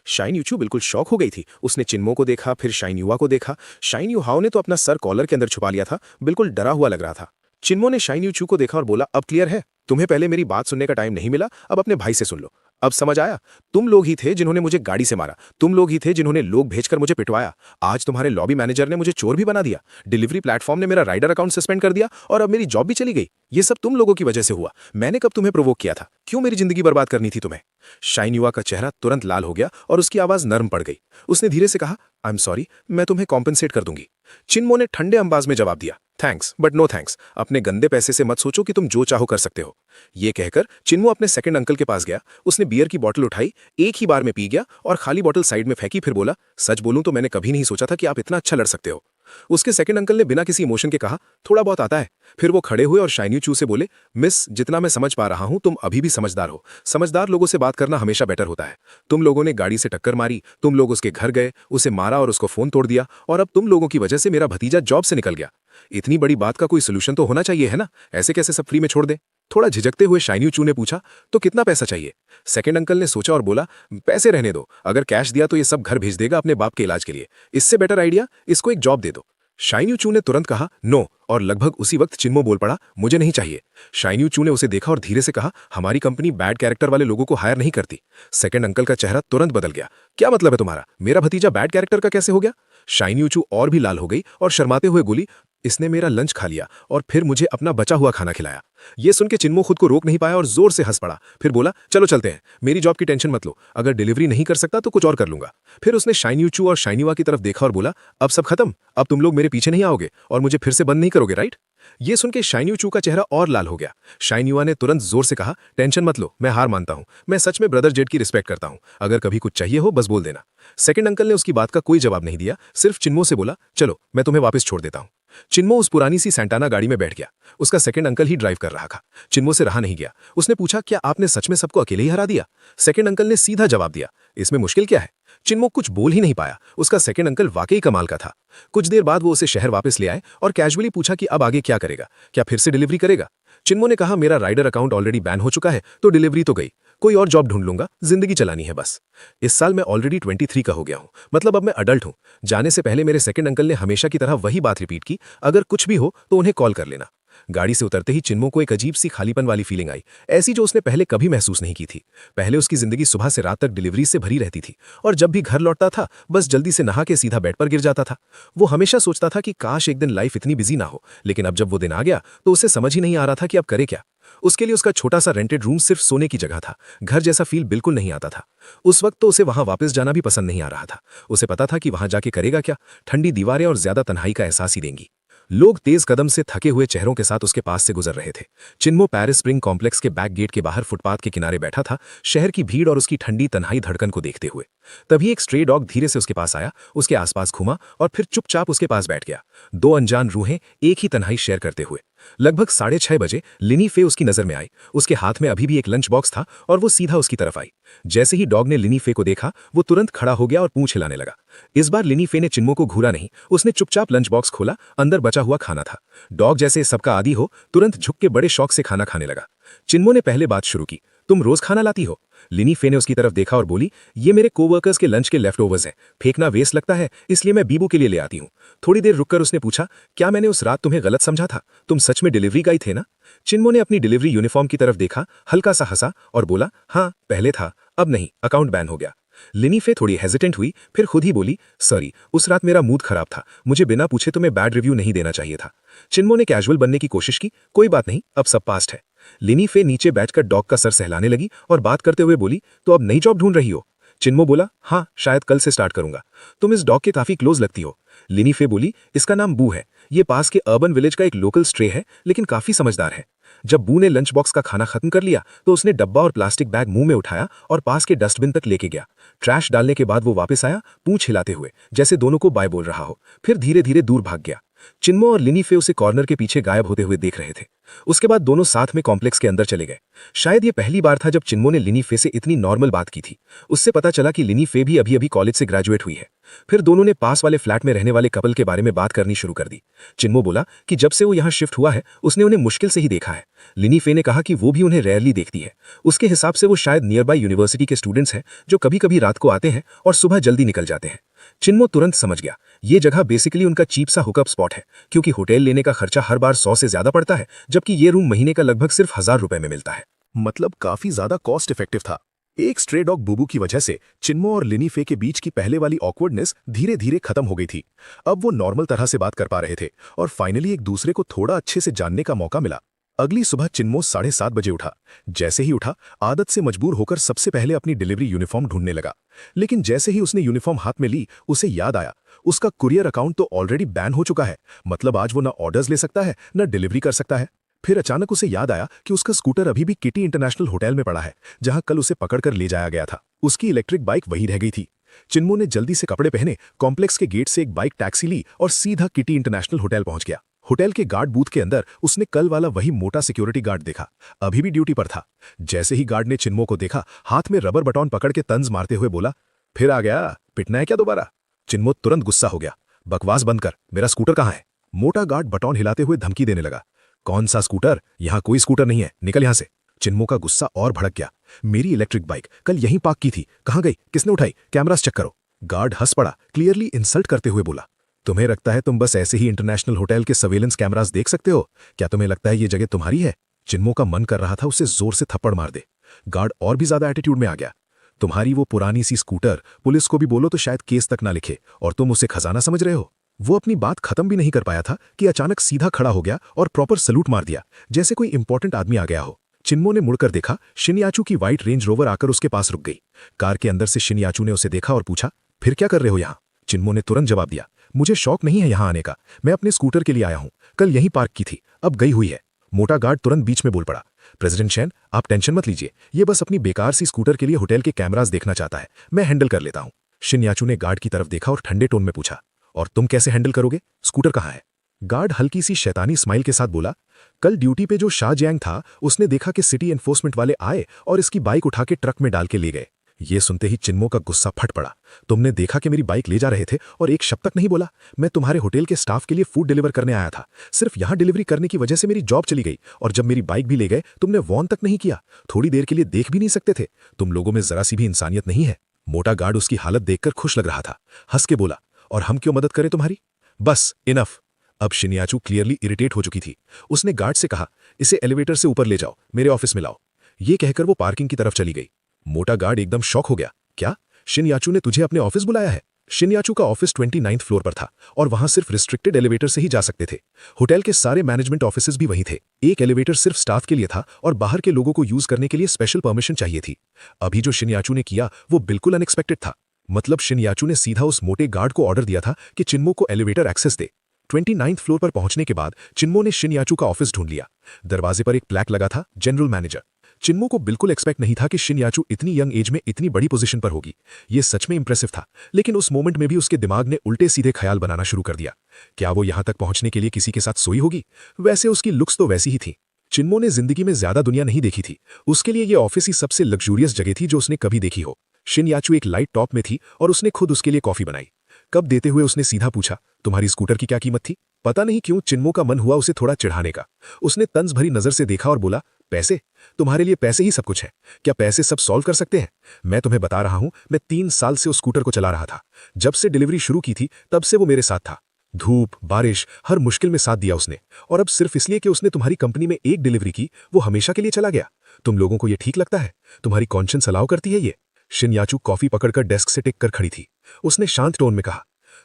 शाइन यूचू बिल्कुल शॉक हो गई थी। उसने चिन्मो को देखा, फिर शाइन युवा को देखा। शाइन युहाओ ने तो अपना सर कॉलर के अंदर छुपा लिया था, बिल्कुल डरा हुआ लग रहा था। चिन्मो ने शाइन यूचू को देखा और बोला, अब क्लियर है? तुम्हें पहले मेरी बात सुनने का टाइम नहीं मिला, अब अपने भाई से सुन लो। अब समझ आया? तुम लोग ही थे जिन्होंने मुझे गाड़ी से मारा। तुम लोग ही थे जिन्होंने लोग भेजकर मुझे पिटवाया। आज तुम्हारे लॉबी मैनेजर ने मुझे चोर भी बना दिया। डिलीवरी प्लेटफॉर्म ने मेरा राइडर अकाउंट सस्पेंड कर दिया और अब मेरी जॉब भी चली गई। ये सब तुम लोगों की वजह से हुआ। मैंने कब तुम्हें प्रोवोक किया था? क्यों मेरी जिंदगी बर्बाद करनी थी तुम्हें? शाइन युवा का चेहरा तुरंत लाल हो गया और उसकी आवाज नरम पड़ गई। उसने धीरे से कहा, आई एम सॉरी, मैं तुम्हें कॉम्पेंसेट कर दूंगी। चिन्मो ने ठंडे अंदाज में जवाब दिया, थैंक्स बट नो थैंक्स। अपने गंदे पैसे से मत सोचो कि तुम जो चाहो कर सकते हो। ये कहकर चिन्मो अपने सेकंड अंकल के पास गया। उसने बियर की बोतल उठाई, एक ही बार में पी गया और खाली बोतल साइड में फेंकी। फिर बोला, सच बोलूं तो मैंने कभी नहीं सोचा था कि आप इतना अच्छा लड़ सकते हो। उसके सेकंड अंकल ने बिना किसी इमोशन के कहा, थोड़ा बहुत आता है। फिर वो खड़े हुए और शाइन यूचू से बोले, मिस, जितना मैं समझ पा रहा हूं तुम अभी भी समझदार हो। समझदार लोगों से बात करना हमेशा बेटर होता है। तुम लोगों ने गाड़ी से टक्कर मारी, तुम लोग उसके घर गए, उसे मारा और उसको फोन तोड़ दिया, और अब तुम लोगों की वजह से मेरा भतीजा जॉब से निकल गया। इतनी बड़ी बात का कोई सोल्यूशन तो होना चाहिए, है ना? ऐसे कैसे सब फ्री में छोड़ दे? थोड़ा झिझकते हुए शाइन्यू चू ने पूछा, तो कितना पैसा चाहिए? सेकंड अंकल ने सोचा और बोला, पैसे रहने दो, अगर कैश दिया तो ये सब घर भेज देगा अपने बाप के इलाज के लिए। इससे बेटर आइडिया, इसको एक जॉब दे दो। शाइन्यू चू ने तुरंत कहा, नो, और लगभग उसी वक्त चिन्मो बोल पड़ा, मुझे नहीं चाहिए। शाइन्यू चू ने उसे देखा और धीरे से कहा, हमारी कंपनी बैड कैरेक्टर वाले लोगों को हायर नहीं करती। सेकंड अंकल का चेहरा तुरंत बदल गया। क्या मतलब है तुम्हारा? मेरा भतीजा बैड कैरेक्टर का कैसे हो गया? शाइन्यू चू और भी लाल हो गई और शर्माते हुए बोली, इसने मेरा लंच खा लिया और फिर मुझे अपना बचा हुआ खाना खिलाया। ये सुन के चिन्मो खुद को रोक नहीं पाया और जोर से हंस पड़ा। फिर बोला, चलो चलते हैं, मेरी जॉब की टेंशन मत लो, अगर डिलीवरी नहीं कर सकता तो कुछ और कर लूंगा। फिर उसने शाइन्यू चू और शाइनीवा की तरफ देखा और बोला, अब सब खत्म, अब तुम लोग मेरे पीछे नहीं आओगे और मुझे फिर से बंद नहीं करोगे, राइट? ये सुन के शाइन्यू चू का चेहरा और लाल हो गया। शाइनीवा ने तुरंत जोर से कहा, टेंशन मत लो, मैं हार मानता हूं, मैं सच में ब्रदर जेड की रिस्पेक्ट करता हूं, अगर कभी कुछ चाहिए हो बस बोल देना। सेकंड अंकल ने उसकी बात का कोई जवाब नहीं दिया, सिर्फ चिन्मो से बोला, चलो मैं तुम्हें वापस छोड़ देता हूं। चिन्मो उस पुरानी सी सैंटाना गाड़ी में बैठ गया। उसका सेकंड अंकल ही ड्राइव कर रहा था। चिन्मो से रहा नहीं गया। उसने पूछा, क्या आपने सच में सबको अकेले ही हरा दिया? सेकंड अंकल ने सीधा जवाब दिया, इसमें मुश्किल क्या है? चिन्मो कुछ बोल ही नहीं पाया। उसका सेकंड अंकल वाकई कमाल का था। कुछ देर बाद वो उसे शहर वापस ले आए और कैजुअली पूछा कि अब आगे क्या करेगा, क्या फिर से डिलीवरी करेगा? चिन्मो ने कहा, मेरा राइडर अकाउंट ऑलरेडी बैन हो चुका है तो डिलीवरी तो गई, कोई और जॉब ढूंढ लूंगा, जिंदगी चलानी है बस। इस साल मैं ऑलरेडी 23 का हो गया हूं, मतलब अब मैं अडल्ट हूं। जाने से पहले मेरे सेकंड अंकल ने हमेशा की तरह वही बात रिपीट की, अगर कुछ भी हो तो उन्हें कॉल कर लेना। गाड़ी से उतरते ही चिन्मो को एक अजीब सी खालीपन वाली फीलिंग आई, ऐसी जो उसने पहले कभी महसूस नहीं की थी। पहले उसकी जिंदगी सुबह से रात तक डिलीवरी से भरी रहती थी और जब भी घर लौटता था बस जल्दी से नहा के सीधा बेड पर गिर जाता था। वो हमेशा सोचता था कि काश एक दिन लाइफ इतनी बिजी ना हो, लेकिन अब जब वो दिन आ गया तो उसे समझ ही नहीं आ रहा था कि अब करे क्या। उसके लिए उसका छोटा सा रेंटेड रूम सिर्फ सोने की जगह था, घर जैसा फील बिल्कुल नहीं आता था। उस वक्त तो उसे वहां वापस जाना भी पसंद नहीं आ रहा था। उसे पता था कि वहां जाके करेगा क्या, ठंडी दीवारें और ज्यादा तन्हाई का एहसास ही देंगी। लोग तेज कदम से थके हुए चेहरों के साथ उसके पास से गुजर रहे थे। चिन्मो पेरिस स्प्रिंग कॉम्प्लेक्स के बैक गेट के बाहर फुटपाथ के किनारे बैठा था, शहर की भीड़ और उसकी ठंडी तन्हाई धड़कन को देखते हुए। तभी एक स्ट्रे डॉग धीरे से उसके पास आया, उसके आसपास घूमा और फिर चुपचाप उसके पास बैठ गया। दो अनजान रूहें एक ही तन्हाई शेयर करते हुए। लगभग 6:30 बजे लिनी फे उसकी नजर में आई। उसके हाथ में अभी भी एक लंच बॉक्स था और वो सीधा उसकी तरफ आई। जैसे ही डॉग ने लिनी फे को देखा वो तुरंत खड़ा हो गया और पूंछ हिलाने लगा। इस बार लिनी फे ने चिन्मो को घूरा नहीं, उसने चुपचाप लंच बॉक्स खोला, अंदर बचा हुआ खाना था। डॉग जैसे सबका आदी हो तुरंत झुक के बड़े शौक से खाना खाने लगा। चिन्मो ने पहले बात शुरू की, तुम रोज खाना लाती हो? लिनी फे ने उसकी तरफ देखा और बोली, ये मेरे कोवर्कर्स के लंच के लेफ्टओवर्स हैं, फेंकना वेस्ट लगता है इसलिए मैं बीबू के लिए ले आती हूँ। थोड़ी देर रुककर उसने पूछा, क्या मैंने उस रात तुम्हें गलत समझा था? तुम सच में डिलीवरी गाई थे ना? चिन्मो ने अपनी डिलीवरी यूनिफॉर्म की तरफ देखा, हल्का सा हंसा और बोला, हाँ पहले था, अब नहीं, अकाउंट बैन हो गया। लिनी फे थोड़ी हेजिटेंट हुई, फिर खुद ही बोली, सॉरी, उस रात मेरा मूड खराब था, मुझे बिना पूछे तुम्हें बैड रिव्यू नहीं देना चाहिए था। चिन्मो ने कैजुअल बनने की कोशिश की, कोई बात नहीं, अब सब पास्ट है। लिनी फे नीचे बैठकर डॉग का सर सहलाने लगी और बात करते हुए बोली, तो अब नई जॉब ढूंढ रही हो? चिन्मो बोला, हाँ शायद कल से स्टार्ट करूंगा। तुम इस डॉग के काफी क्लोज लगती हो। लिनी फे बोली, इसका नाम बू है, ये पास के अर्बन विलेज का एक लोकल स्ट्रे है, लेकिन काफी समझदार है। जब बू ने लंच बॉक्स का खाना खत्म कर लिया तो उसने डब्बा और प्लास्टिक बैग मुंह में उठाया और पास के डस्टबिन तक लेके गया। ट्रैश डालने के बाद वो वापस आया, पूंछ हिलाते हुए, जैसे दोनों को बाय बोल रहा हो, फिर धीरे धीरे दूर भाग गया। चिन्मो और लिनी फे उसे कॉर्नर के पीछे गायब होते हुए देख रहे थे। उसके बाद दोनों साथ में कॉम्प्लेक्स के अंदर चले गए। शायद ये पहली बार था जब चिन्मो ने लिनी फे से इतनी नॉर्मल बात की थी। उससे पता चला कि लिनी फे भी अभी अभी कॉलेज से ग्रेजुएट हुई है। फिर दोनों ने पास वाले फ्लैट में रहने वाले कपल के बारे में बात करनी शुरू कर दी। चिन्मो बोला कि जब से वो यहाँ शिफ्ट हुआ है उसने उन्हें मुश्किल से ही देखा है। लिनी फे ने कहा कि वो भी उन्हें रेयरली देखती है। उसके हिसाब से वो शायद नियर बाय यूनिवर्सिटी के स्टूडेंट्स हैं जो कभी कभी रात को आते हैं और सुबह जल्दी निकल जाते हैं। चिन्मो तुरंत समझ गया, ये जगह बेसिकली उनका चीप सा हुकअप स्पॉट है, क्योंकि होटल लेने का खर्चा हर बार 100 से ज्यादा पड़ता है, जबकि ये रूम महीने का लगभग सिर्फ 1000 रुपए में मिलता है। मतलब काफी ज्यादा कॉस्ट इफेक्टिव था। एक स्ट्रे डॉग बुबू की वजह से चिन्मो और लिनी फे के बीच की पहले वाली ऑकवर्डनेस धीरे धीरे खत्म हो गई थी। अब वो नॉर्मल तरह से बात कर पा रहे थे और फाइनली एक दूसरे को थोड़ा अच्छे से जानने का मौका मिला। अगली सुबह चिन्मो 7:30 बजे उठा। जैसे ही उठा आदत से मजबूर होकर सबसे पहले अपनी डिलीवरी यूनिफॉर्म ढूंढने लगा, लेकिन जैसे ही उसने यूनिफॉर्म हाथ में ली उसे याद आया उसका कुरियर अकाउंट तो ऑलरेडी बैन हो चुका है। मतलब आज वो ना ऑर्डर्स ले सकता है ना डिलीवरी कर सकता है। फिर अचानक उसे याद आया कि उसका स्कूटर अभी भी किटी इंटरनेशनल होटल में पड़ा है, जहां कल उसे पकड़कर ले जाया गया था। उसकी इलेक्ट्रिक बाइक वहीं रह गई थी। चिन्मो ने जल्दी से कपड़े पहने, कॉम्प्लेक्स के गेट से एक बाइक टैक्सी ली और सीधा किटी इंटरनेशनल होटल पहुंच गया। होटल के गार्ड बूथ के अंदर उसने कल वाला वही मोटा सिक्योरिटी गार्ड देखा, अभी भी ड्यूटी पर था। जैसे ही गार्ड ने चिन्मो को देखा, हाथ में रबर बटन पकड़ के तंज मारते हुए बोला, फिर आ गया, पिटना है क्या दोबारा? चिन्मो तुरंत गुस्सा हो गया, बकवास बंद कर, मेरा स्कूटर कहाँ है? मोटा गार्ड बटन हिलाते हुए धमकी देने लगा। कौन सा स्कूटर? यहाँ कोई स्कूटर नहीं है, निकल यहाँ से। चिन्मो का गुस्सा और भड़क गया। मेरी इलेक्ट्रिक बाइक कल यहीं पार्क की थी, कहाँ गई? किसने उठाई? कैमरास चेक करो। गार्ड हंस पड़ा, क्लियरली इंसल्ट करते हुए बोला, तुम्हें लगता है तुम बस ऐसे ही इंटरनेशनल होटल के सर्वेलेंस कैमरास देख सकते हो? क्या तुम्हें लगता है ये जगह तुम्हारी है? चिन्मो का मन कर रहा था उसे जोर से थप्पड़ मार दे। गार्ड और भी ज्यादा एटीट्यूड में आ गया। तुम्हारी वो पुरानी सी स्कूटर पुलिस को भी बोलो तो शायद केस तक ना लिखे, और तुम उसे खजाना समझ रहे हो? वो अपनी बात खत्म भी नहीं कर पाया था कि अचानक सीधा खड़ा हो गया और प्रॉपर सलूट मार दिया, जैसे कोई इंपॉर्टेंट आदमी आ गया हो। चिन्मो ने मुड़कर देखा, शिनयाचू की व्हाइट रेंज रोवर आकर उसके पास रुक गई। कार के अंदर से शिनयाचू ने उसे देखा और पूछा, फिर क्या कर रहे हो यहाँ? चिन्मो ने तुरंत जवाब दिया, मुझे शौक नहीं है यहाँ आने का, मैं अपने स्कूटर के लिए आया हूँ, कल यहीं पार्क की थी, अब गई हुई है। मोटा गार्ड तुरंत बीच में बोल पड़ा, प्रेसिडेंट शैन, आप टेंशन मत लीजिए, ये बस अपनी बेकार सी स्कूटर के लिए होटल के कैमरास देखना चाहता है, मैं हैंडल कर लेता हूँ। शिनयाचू ने गार्ड की तरफ देखा और ठंडे टोन में पूछा, और तुम कैसे हैंडल करोगे? स्कूटर कहाँ है? गार्ड हल्की सी शैतानी स्माइल के साथ बोला, कल ड्यूटी पे जो शाह जैंग था उसने देखा कि सिटी एनफोर्समेंट वाले आए और इसकी बाइक उठा के ट्रक में डाल के ले गए। ये सुनते ही चिन्मो का गुस्सा फट पड़ा। तुमने देखा कि मेरी बाइक ले जा रहे थे और एक शब्द तक नहीं बोला? मैं तुम्हारे होटल के स्टाफ के लिए फूड डिलीवर करने आया था, सिर्फ यहां डिलीवरी करने की वजह से मेरी जॉब चली गई, और जब मेरी बाइक भी ले गए तुमने वॉर्न तक नहीं किया, थोड़ी देर के लिए देख भी नहीं सकते थे? तुम लोगों में जरा सी भी इंसानियत नहीं है। मोटा गार्ड उसकी हालत देखकर खुश लग रहा था, हंस के बोला, और हम क्यों मदद करें तुम्हारी? बस इनफ। अब शिनयाचू क्लियरली इरिटेट हो चुकी थी। उसने गार्ड से कहा, इसे एलिवेटर से ऊपर ले जाओ, मेरे ऑफिस में लाओ। ये कहकर वो पार्किंग की तरफ चली गई। मोटा गार्ड एकदम शॉक हो गया, क्या शिनयाचू ने तुझे अपने ऑफिस बुलाया है? शिनयाचू का ऑफिस 29th फ्लोर पर था और वहां सिर्फ रिस्ट्रिक्टेड एलिवेटर से ही जा सकते थे। होटल के सारे मैनेजमेंट ऑफिसेज भी वहीं थे। एक एलिवेटर सिर्फ स्टाफ के लिए था और बाहर के लोगों को यूज करने के लिए स्पेशल परमिशन चाहिए थी। अभी जो शिनयाचू ने किया वो बिल्कुल अनएक्सपेक्टेड था। मतलब शिनयाचू ने सीधा उस मोटे गार्ड को ऑर्डर दिया था कि चिन्मो को एलिवेटर एक्सेस दे। 29th फ्लोर पर पहुंचने के बाद चिन्मो ने शिनयाचू का ऑफिस ढूंढ लिया। दरवाजे पर एक प्लैक लगा था, जनरल मैनेजर। चिन्मो को बिल्कुल एक्सपेक्ट नहीं था कि शिनयाचू इतनी यंग एज में इतनी बड़ी पोजीशन पर होगी। ये सच में इंप्रेसिव था, लेकिन उस मोमेंट में भी उसके दिमाग ने उल्टे सीधे ख्याल बनाना शुरू कर दिया। क्या वो यहां तक पहुंचने के लिए किसी के साथ सोई होगी? वैसे उसकी लुक्स तो वैसी ही थी। चिन्मो ने जिंदगी में ज्यादा दुनिया नहीं देखी थी, उसके लिए ये ऑफिस ही सबसे लग्जूरियस जगह थी जो उसने कभी देखी हो। शिनयाचू एक लाइट टॉप में थी और उसने खुद उसके लिए कॉफी बनाई। कप देते हुए उसने सीधा पूछा, तुम्हारी स्कूटर की क्या कीमत थी? पता नहीं क्यों चिन्मो का मन हुआ उसे थोड़ा चिढ़ाने का। उसने तंज भरी नजर से देखा और बोला, पैसे? तुम्हारे लिए पैसे ही सब कुछ है? क्या पैसे सब सॉल्व कर सकते हैं? मैं तुम्हें बता रहा हूं, मैं 3 साल से उस स्कूटर को चला रहा था। जब से डिलीवरी शुरू की थी तब से वो मेरे साथ था। धूप बारिश हर मुश्किल में साथ दिया उसने, और अब सिर्फ इसलिए कि उसने तुम्हारी कंपनी में एक डिलीवरी की वो हमेशा के लिए चला गया। तुम लोगों को ये ठीक लगता है? तुम्हारी कॉन्शियंस अलाउ करती है ये? शिनयाचू कॉफी पकड़कर डेस्क से टिक कर खड़ी थी। उसने शांत टोन में कहा,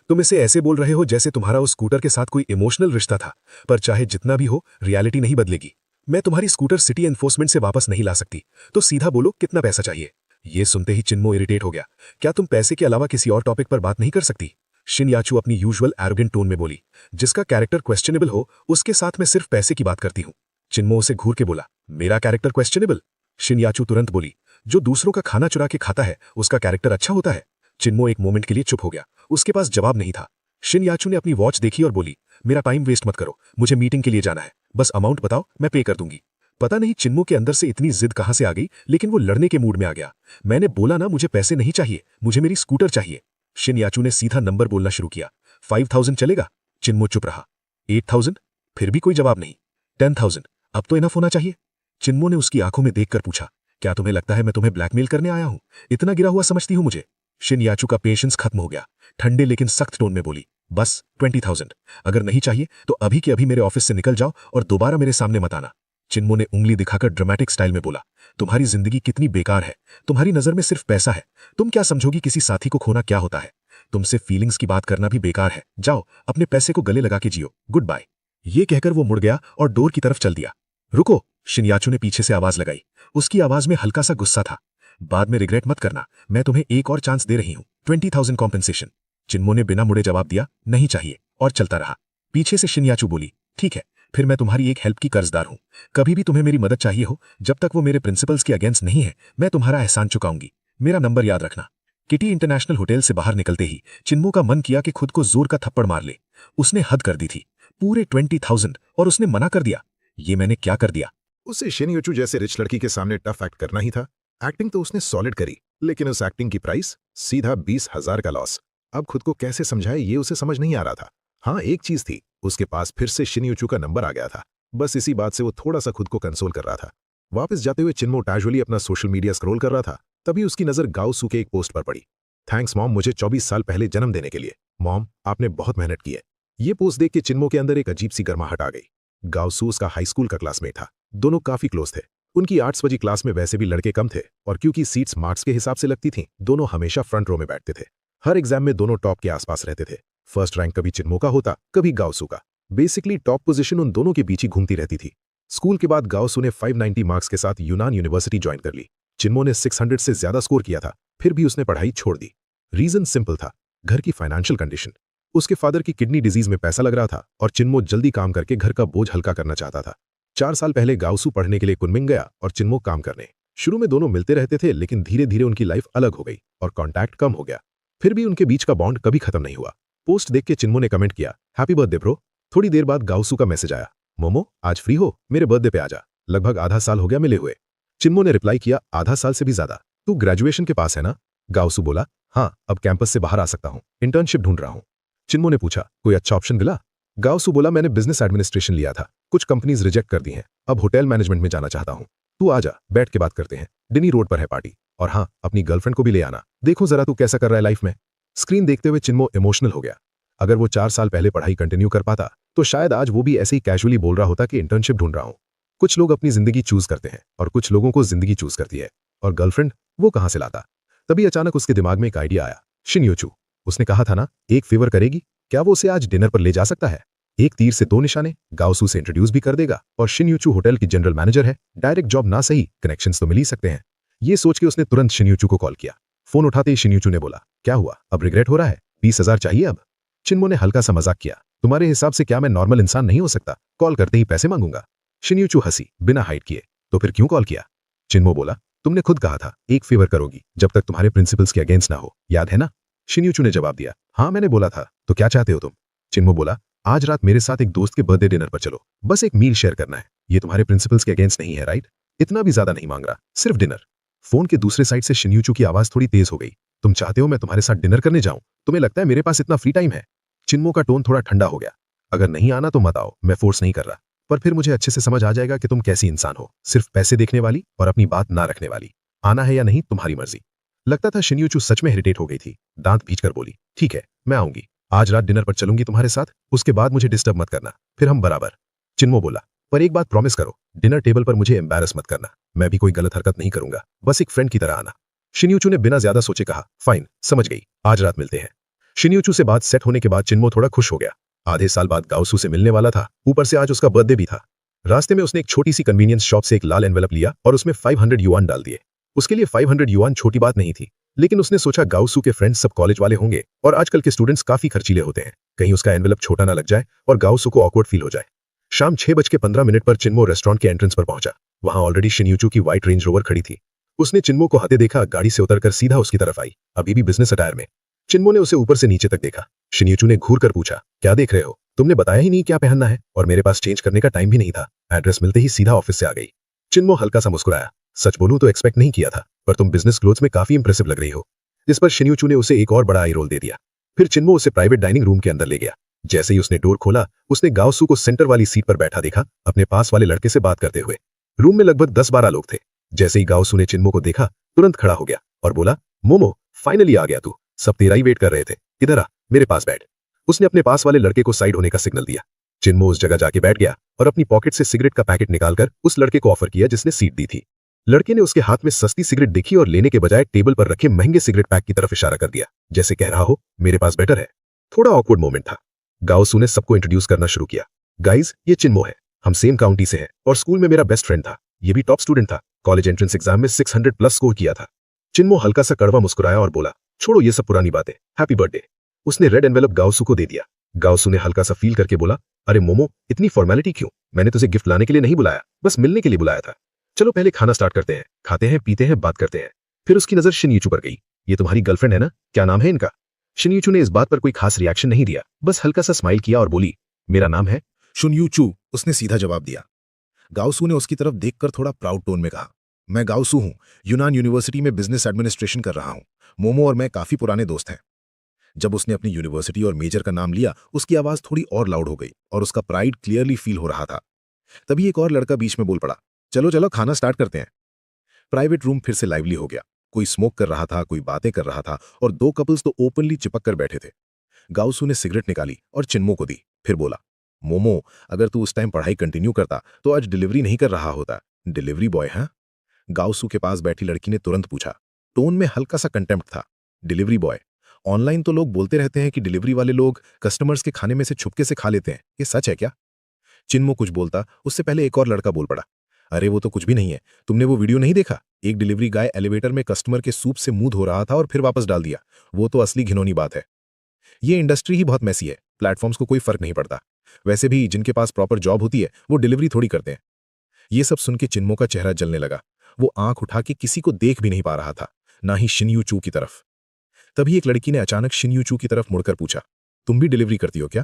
तुम इसे ऐसे बोल रहे हो जैसे तुम्हारा उस स्कूटर के साथ कोई इमोशनल रिश्ता था, पर चाहे जितना भी हो रियलिटी नहीं बदलेगी। मैं तुम्हारी स्कूटर सिटी एनफोर्समेंट से वापस नहीं ला सकती, तो सीधा बोलो कितना पैसा चाहिए? ये सुनते ही चिन्मो इरिटेट हो गया। क्या तुम पैसे के अलावा किसी और टॉपिक पर बात नहीं कर सकती? शिनयाचू अपनी यूजुअल एरोगेंट टोन में बोली, जिसका कैरेक्टर क्वेश्चनेबल हो उसके साथ मैं सिर्फ पैसे की बात करती हूँ। चिन्मो उसे घूर के बोला, मेरा कैरेक्टर क्वेश्चनेबल? शिनयाचू तुरंत बोली, जो दूसरों का खाना चुरा के खाता है उसका कैरेक्टर अच्छा होता है। चिन्मो एक मोमेंट के लिए चुप हो गया, उसके पास जवाब नहीं था। शिनयाचू ने अपनी वॉच देखी और बोली, मेरा टाइम वेस्ट मत करो, मुझे मीटिंग के लिए जाना है, बस अमाउंट बताओ मैं पे कर दूंगी। पता नहीं चिन्मो के अंदर से इतनी जिद कहां से आ गई, लेकिन वो लड़ने के मूड में आ गया। मैंने बोला ना, मुझे पैसे नहीं चाहिए, मुझे मेरी स्कूटर चाहिए। शिनयाचू ने सीधा नंबर बोलना शुरू किया। 5000 चलेगा? चिन्मो चुप रहा। 8000? फिर भी कोई जवाब नहीं। 10,000? अब तो इनफ होना चाहिए। चिन्मो ने उसकी आंखों में देखकर पूछा, क्या तुम्हें लगता है मैं तुम्हें ब्लैकमेल करने आया हूं? इतना गिरा हुआ समझती हूं मुझे? शिनयाचू का पेशेंस खत्म हो गया। ठंडे लेकिन सख्त टोन में बोली, बस 20,000। अगर नहीं चाहिए तो अभी के अभी मेरे ऑफिस से निकल जाओ और दोबारा मेरे सामने मत आना। चिन्मो ने उंगली दिखाकर ड्रामेटिक स्टाइल में बोला, तुम्हारी जिंदगी कितनी बेकार है, तुम्हारी नजर में सिर्फ पैसा है। तुम क्या समझोगी किसी साथी को खोना क्या होता है? तुमसे फीलिंग्स की बात करना भी बेकार है। जाओ अपने पैसे को गले लगा के जियो, गुड बाय। ये कहकर वो मुड़ गया और डोर की तरफ चल दिया। रुको, शिनयाचू ने पीछे से आवाज लगाई। उसकी आवाज में हल्का सा गुस्सा था। बाद में रिग्रेट मत करना, मैं तुम्हें एक और चांस दे रही हूं, 20,000 कॉम्पेंसेशन। चिन्मो ने बिना मुड़े जवाब दिया, नहीं चाहिए, और चलता रहा। पीछे से शिनयाचू बोली, ठीक है, फिर मैं तुम्हारी एक हेल्प की कर्जदार हूं। कभी भी तुम्हें मेरी मदद चाहिए हो, जब तक वो मेरे प्रिंसिपल्स के अगेंस्ट नहीं है, मैं तुम्हारा एहसान चुकाऊंगी। मेरा नंबर याद रखना। किटी इंटरनेशनल होटल से बाहर निकलते ही चिन्मो का मन किया कि खुद को जोर का थप्पड़ मार ले। उसने हद कर दी थी, पूरे 20,000, और उसने मना कर दिया। ये मैंने क्या कर दिया? उसे शिनयाचू जैसे रिच लड़की के सामने टफ एक्ट करना ही था। एक्टिंग तो उसने सॉलिड करी, लेकिन उस एक्टिंग की प्राइस सीधा 20,000 का लॉस। अब खुद को कैसे समझाए ये उसे समझ नहीं आ रहा था। हाँ, एक चीज थी, उसके पास फिर से शिनयाचू का नंबर आ गया था। बस इसी बात से वो थोड़ा सा खुद को कंसोल कर रहा था। वापस जाते हुए चिन्मो कैजुअली अपना सोशल मीडिया स्क्रॉल कर रहा था, तभी उसकी नजर गाओसू के एक पोस्ट पर पड़ी। थैंक्स मॉम, मुझे 24 साल पहले जन्म देने के लिए। मॉम, आपने बहुत मेहनत की है। ये पोस्ट देख के चिन्मो के अंदर एक अजीब सी गर्माहट आ गई। गाओसू उसका हाई स्कूल का क्लासमेट था। दोनों काफी क्लोज थे। उनकी आर्ट्स वाली क्लास में वैसे भी लड़के कम थे, और क्योंकि सीट्स मार्क्स के हिसाब से लगती थीं, दोनों हमेशा फ्रंट रो में बैठते थे। हर एग्जाम में दोनों टॉप के आसपास रहते थे। फर्स्ट रैंक कभी चिन्मो का होता, कभी गाओसू का। बेसिकली टॉप पोजीशन उन दोनों के बीच ही घूमती रहती थी। स्कूल के बाद गाओसू ने 590 मार्क्स के साथ यूनान यूनिवर्सिटी ज्वाइन कर ली। चिन्मो ने 600 से ज्यादा स्कोर किया था, फिर भी उसने पढ़ाई छोड़ दी। रीजन सिंपल था, घर की फाइनेंशियल कंडीशन। उसके फादर की किडनी डिजीज में पैसा लग रहा था और चिन्मो जल्दी काम करके घर का बोझ हल्का करना चाहता था। 4 साल पहले गाओसू पढ़ने के लिए कुनमिंग गया और चिन्मो काम करने। शुरू में दोनों मिलते रहते थे, लेकिन धीरे धीरे उनकी लाइफ अलग हो गई और कॉन्टैक्ट कम हो गया। फिर भी उनके बीच का बॉन्ड कभी खत्म नहीं हुआ। पोस्ट देख के चिन्मो ने कमेंट किया, हैप्पी बर्थडे ब्रो। थोड़ी देर बाद गाओसू का मैसेज आया, मोमो आज फ्री हो, मेरे बर्थडे पे आजा। लगभग आधा साल हो गया मिले हुए। चिन्मो ने रिप्लाई किया, आधा साल से भी ज्यादा। तू ग्रेजुएशन के पास है ना? गाओसू बोला, हाँ, अब कैंपस से बाहर आ सकता हूँ, इंटर्नशिप ढूंढ रहा हूँ। चिन्मो ने पूछा, कोई अच्छा ऑप्शन मिला? गाओसू बोला, मैंने बिजनेस एडमिनिस्ट्रेशन लिया था, कुछ कंपनीज रिजेक्ट कर दी हैं, अब होटल मैनेजमेंट में जाना चाहता हूँ। तू आजा, बैठ के बात करते हैं। डिनी रोड पर है पार्टी, और हाँ, अपनी गर्लफ्रेंड को भी ले आना। देखो जरा तू कैसा कर रहा है लाइफ में। स्क्रीन देखते हुए चिन्मो इमोशनल हो गया। अगर वो 4 साल पहले पढ़ाई कंटिन्यू कर पाता तो शायद आज वो भी ऐसे ही कैजुअली बोल रहा होता कि इंटर्नशिप ढूंढ रहा हूं। कुछ लोग अपनी जिंदगी चूज करते हैं और कुछ लोगों को जिंदगी चूज करती है। और गर्लफ्रेंड वो कहां से लाता? तभी अचानक उसके दिमाग में एक आइडिया आया। शिन्यूचू, उसने कहा था ना, एक फेवर करेगी, क्या वो उसे आज डिनर पर ले जा सकता है? एक तीर से 2 निशाने, गाओसू से इंट्रोड्यूस भी कर देगा और शिन्यूचू होटल की जनरल मैनेजर है, डायरेक्ट जॉब ना सही, कनेक्शंस तो मिल ही सकते हैं। ये सोच के उसने तुरंत शिन्यूचू को कॉल किया। फोन उठाते ही शिन्यूचू ने बोला, क्या हुआ, अब रिग्रेट हो रहा है? 20,000 चाहिए अब? चिन्मो ने हल्का सा मजाक किया, तुम्हारे हिसाब से क्या मैं नॉर्मल इंसान नहीं हो सकता? कॉल करते ही पैसे मांगूंगा? शिन्यूचू हंसी, बिना हाइड किए, तो फिर क्यों कॉल किया? चिन्मो बोला, तुमने खुद कहा था एक फेवर करोगी जब तक तुम्हारे प्रिंसिपल्स के अगेंस्ट ना हो, याद है ना? शिन्यूचू ने जवाब दिया, हाँ मैंने बोला था, तो क्या चाहते हो तुम? चिन्मो बोला, आज रात मेरे साथ एक दोस्त के बर्थडे डिनर पर चलो, बस एक मील शेयर करना है। ये तुम्हारे प्रिंसिपल्स के अगेंस्ट नहीं है, राइट? इतना भी ज्यादा नहीं मांग रहा, सिर्फ डिनर। फोन के दूसरे साइड से शिन्यूचू की आवाज थोड़ी तेज हो गई, तुम चाहते हो मैं तुम्हारे साथ डिनर करने जाऊं? तुम्हें लगता है मेरे पास इतना फ्री टाइम है? चिन्मो का टोन थोड़ा ठंडा हो गया, अगर नहीं आना तो मत आओ, मैं फोर्स नहीं कर रहा, पर फिर मुझे अच्छे से समझ आ जाएगा कि तुम कैसी इंसान हो, सिर्फ पैसे देखने वाली और अपनी बात ना रखने वाली। आना है या नहीं तुम्हारी मर्जी। लगता था शिन्यूचू सच में इरिटेट हो गई थी। दांत भींचकर बोली, ठीक है, मैं आऊंगी, आज रात डिनर पर चलूंगी तुम्हारे साथ, उसके बाद मुझे डिस्टर्ब मत करना, फिर हम बराबर। चिन्मो बोला, पर एक बात प्रॉमिस करो, डिनर टेबल पर मुझे एम्बैरस मत करना, मैं भी कोई गलत हरकत नहीं करूंगा, बस एक फ्रेंड की तरह आना। शिन्यूचू ने बिना ज्यादा सोचे कहा, फाइन, समझ गई, आज रात मिलते हैं। शिन्यूचू से बात सेट होने के बाद चिन्मो थोड़ा खुश हो गया। आधे साल बाद गाओसू से मिलने वाला था, ऊपर से आज उसका बर्थडे भी था। रास्ते में उसने एक छोटी सी कन्वीनियंस शॉप से एक लाल एनवेलप लिया और उसमें 500 युआन डाल दिए। उसके लिए 500 युआन छोटी बात नहीं थी, लेकिन उसने सोचा गाओसू के फ्रेंड्स सब कॉलेज वाले होंगे और आजकल के स्टूडेंट्स काफी खर्चीले होते हैं, कहीं उसका एनवेलप छोटा ना लग जाए और गाओसू को ऑकवर्ड फील हो जाए। शाम 6:15 पर चिन्मो रेस्टोरेंट के एंट्रेंस पर पहुंचा। वहां ऑलरेडी शिन्यूचू की व्हाइट रेंज रोवर खड़ी थी। उसने चिन्मो को आते देखा, गाड़ी से उतरकर सीधा उसकी तरफ आई, अभी भी बिजनेस अटायर में। चिन्मो ने उसे ऊपर से नीचे तक देखा। शिन्यूचू ने घूर कर पूछा, क्या देख रहे हो? तुमने बताया ही नहीं क्या पहनना है, और मेरे पास चेंज करने का टाइम भी नहीं था। एड्रेस मिलते ही सीधा ऑफिस से आ गई। चिन्मो हल्का सा मुस्कुराया, सच बोलूं तो एक्सपेक्ट नहीं किया था, पर तुम बिजनेस क्लोथ्स में काफी इंप्रेसिव लग रही हो। इस पर शिन्यूचू ने उसे एक और बड़ा आई रोल दे दिया। फिर चिन्मो उसे प्राइवेट डाइनिंग रूम के अंदर ले गया। जैसे ही उसने डोर खोला, उसने गाओसू को सेंटर वाली सीट पर बैठा देखा, अपने पास वाले लड़के से बात करते हुए। रूम में लगभग 10-12 लोग थे। जैसे ही गाओसू ने चिन्मो को देखा, तुरंत खड़ा हो गया और बोला, मोमो, फाइनली आ गया तू, सब तेरा ही वेट कर रहे थे, इधर आ, मेरे पास बैठ। उसने अपने पास वाले लड़के को साइड होने का सिग्नल दिया। चिन्मो उस जगह जाके बैठ गया और अपनी पॉकेट से सिगरेट का पैकेट निकालकर उस लड़के को ऑफर किया जिसने सीट दी थी। लड़के ने उसके हाथ में सस्ती सिगरेट देखी और लेने के बजाय टेबल पर रखे महंगे सिगरेट पैक की तरफ इशारा कर दिया, जैसे कह रहा हो मेरे पास बेटर है। थोड़ा ऑकवर्ड मोमेंट था। गाओसू ने सबको इंट्रोड्यूस करना शुरू किया, गाइज ये चिन्मो है, हम सेम काउंटी से हैं और स्कूल में मेरा बेस्ट फ्रेंड था, ये भी टॉप स्टूडेंट था, कॉलेज एंट्रेंस एग्जाम में 600+ स्कोर किया था। चिन्मो हल्का सा कड़वा मुस्कुराया और बोला, छोड़ो ये सब पुरानी बातें, हैप्पी बर्थडे। उसने रेड एनवेलप गाओसू को दे दिया। गाओसू ने हल्का सा फील करके बोला, अरे मोमो, इतनी फॉर्मेलिटी क्यों? मैंने तुझे गिफ्ट लाने के लिए नहीं बुलाया, बस मिलने के लिए बुलाया था। चलो पहले खाना स्टार्ट करते हैं, खाते हैं, पीते हैं, बात करते हैं। फिर उसकी नजर शिन्यूचू पर गई। ये तुम्हारी गर्लफ्रेंड है ना? क्या नाम है इनका? शिन्यूचू ने इस बात पर कोई खास रिएक्शन नहीं दिया, बस हल्का सा स्माइल किया और बोली, मेरा नाम है शुन्यूचू, उसने सीधा जवाब दिया। गाओसू ने उसकी तरफ देखकर थोड़ा प्राउड टोन में कहा, मैं गाओसू हूं, यूनान यूनिवर्सिटी में बिजनेस एडमिनिस्ट्रेशन कर रहा हूं। मोमो और मैं काफी पुराने दोस्त हैं। जब उसने अपनी यूनिवर्सिटी और मेजर का नाम लिया, उसकी आवाज थोड़ी और लाउड हो गई और उसका प्राइड क्लियरली फील हो रहा था। तभी एक और लड़का बीच में बोल पड़ा, चलो चलो खाना स्टार्ट करते हैं। प्राइवेट रूम फिर से लाइवली हो गया। कोई स्मोक कर रहा था, कोई बातें कर रहा था और दो कपल्स तो ओपनली चिपक कर बैठे थे। गाउसू ने सिगरेट निकाली और चिन्मो को दी, फिर बोला, मोमो, अगर तू उस टाइम पढ़ाई कंटिन्यू करता तो आज डिलीवरी नहीं कर रहा होता। डिलीवरी बॉय, हाँ? गाउसू के पास बैठी लड़की ने तुरंत पूछा। टोन में हल्का सा कंटेम्प्ट था। Delivery boy? ऑनलाइन तो लोग बोलते रहते हैं कि डिलीवरी वाले लोग कस्टमर्स के खाने में से छुपके से खा लेते हैं, ये सच है क्या? चिन्मो कुछ बोलता उससे पहले एक और लड़का बोल पड़ा, अरे वो तो कुछ भी नहीं है। तुमने वो वीडियो नहीं देखा? एक डिलीवरी गाय एलिवेटर में कस्टमर के सूप से मुंह धो रहा था और फिर वापस डाल दिया। वो तो असली घिनौनी बात है। ये इंडस्ट्री ही बहुत मैसी है, प्लेटफॉर्म्स को कोई फर्क नहीं पड़ता। वैसे भी जिनके पास प्रॉपर जॉब होती है वो डिलीवरी थोड़ी करते हैं। ये सब सुन के चिन्मो का चेहरा जलने लगा। वो आंख उठा के किसी को देख भी नहीं पा रहा था, ना ही शिन्यू चू की तरफ। तभी एक लड़की ने अचानक शिन्यू चू की तरफ मुड़कर पूछा, तुम भी डिलीवरी करती हो क्या?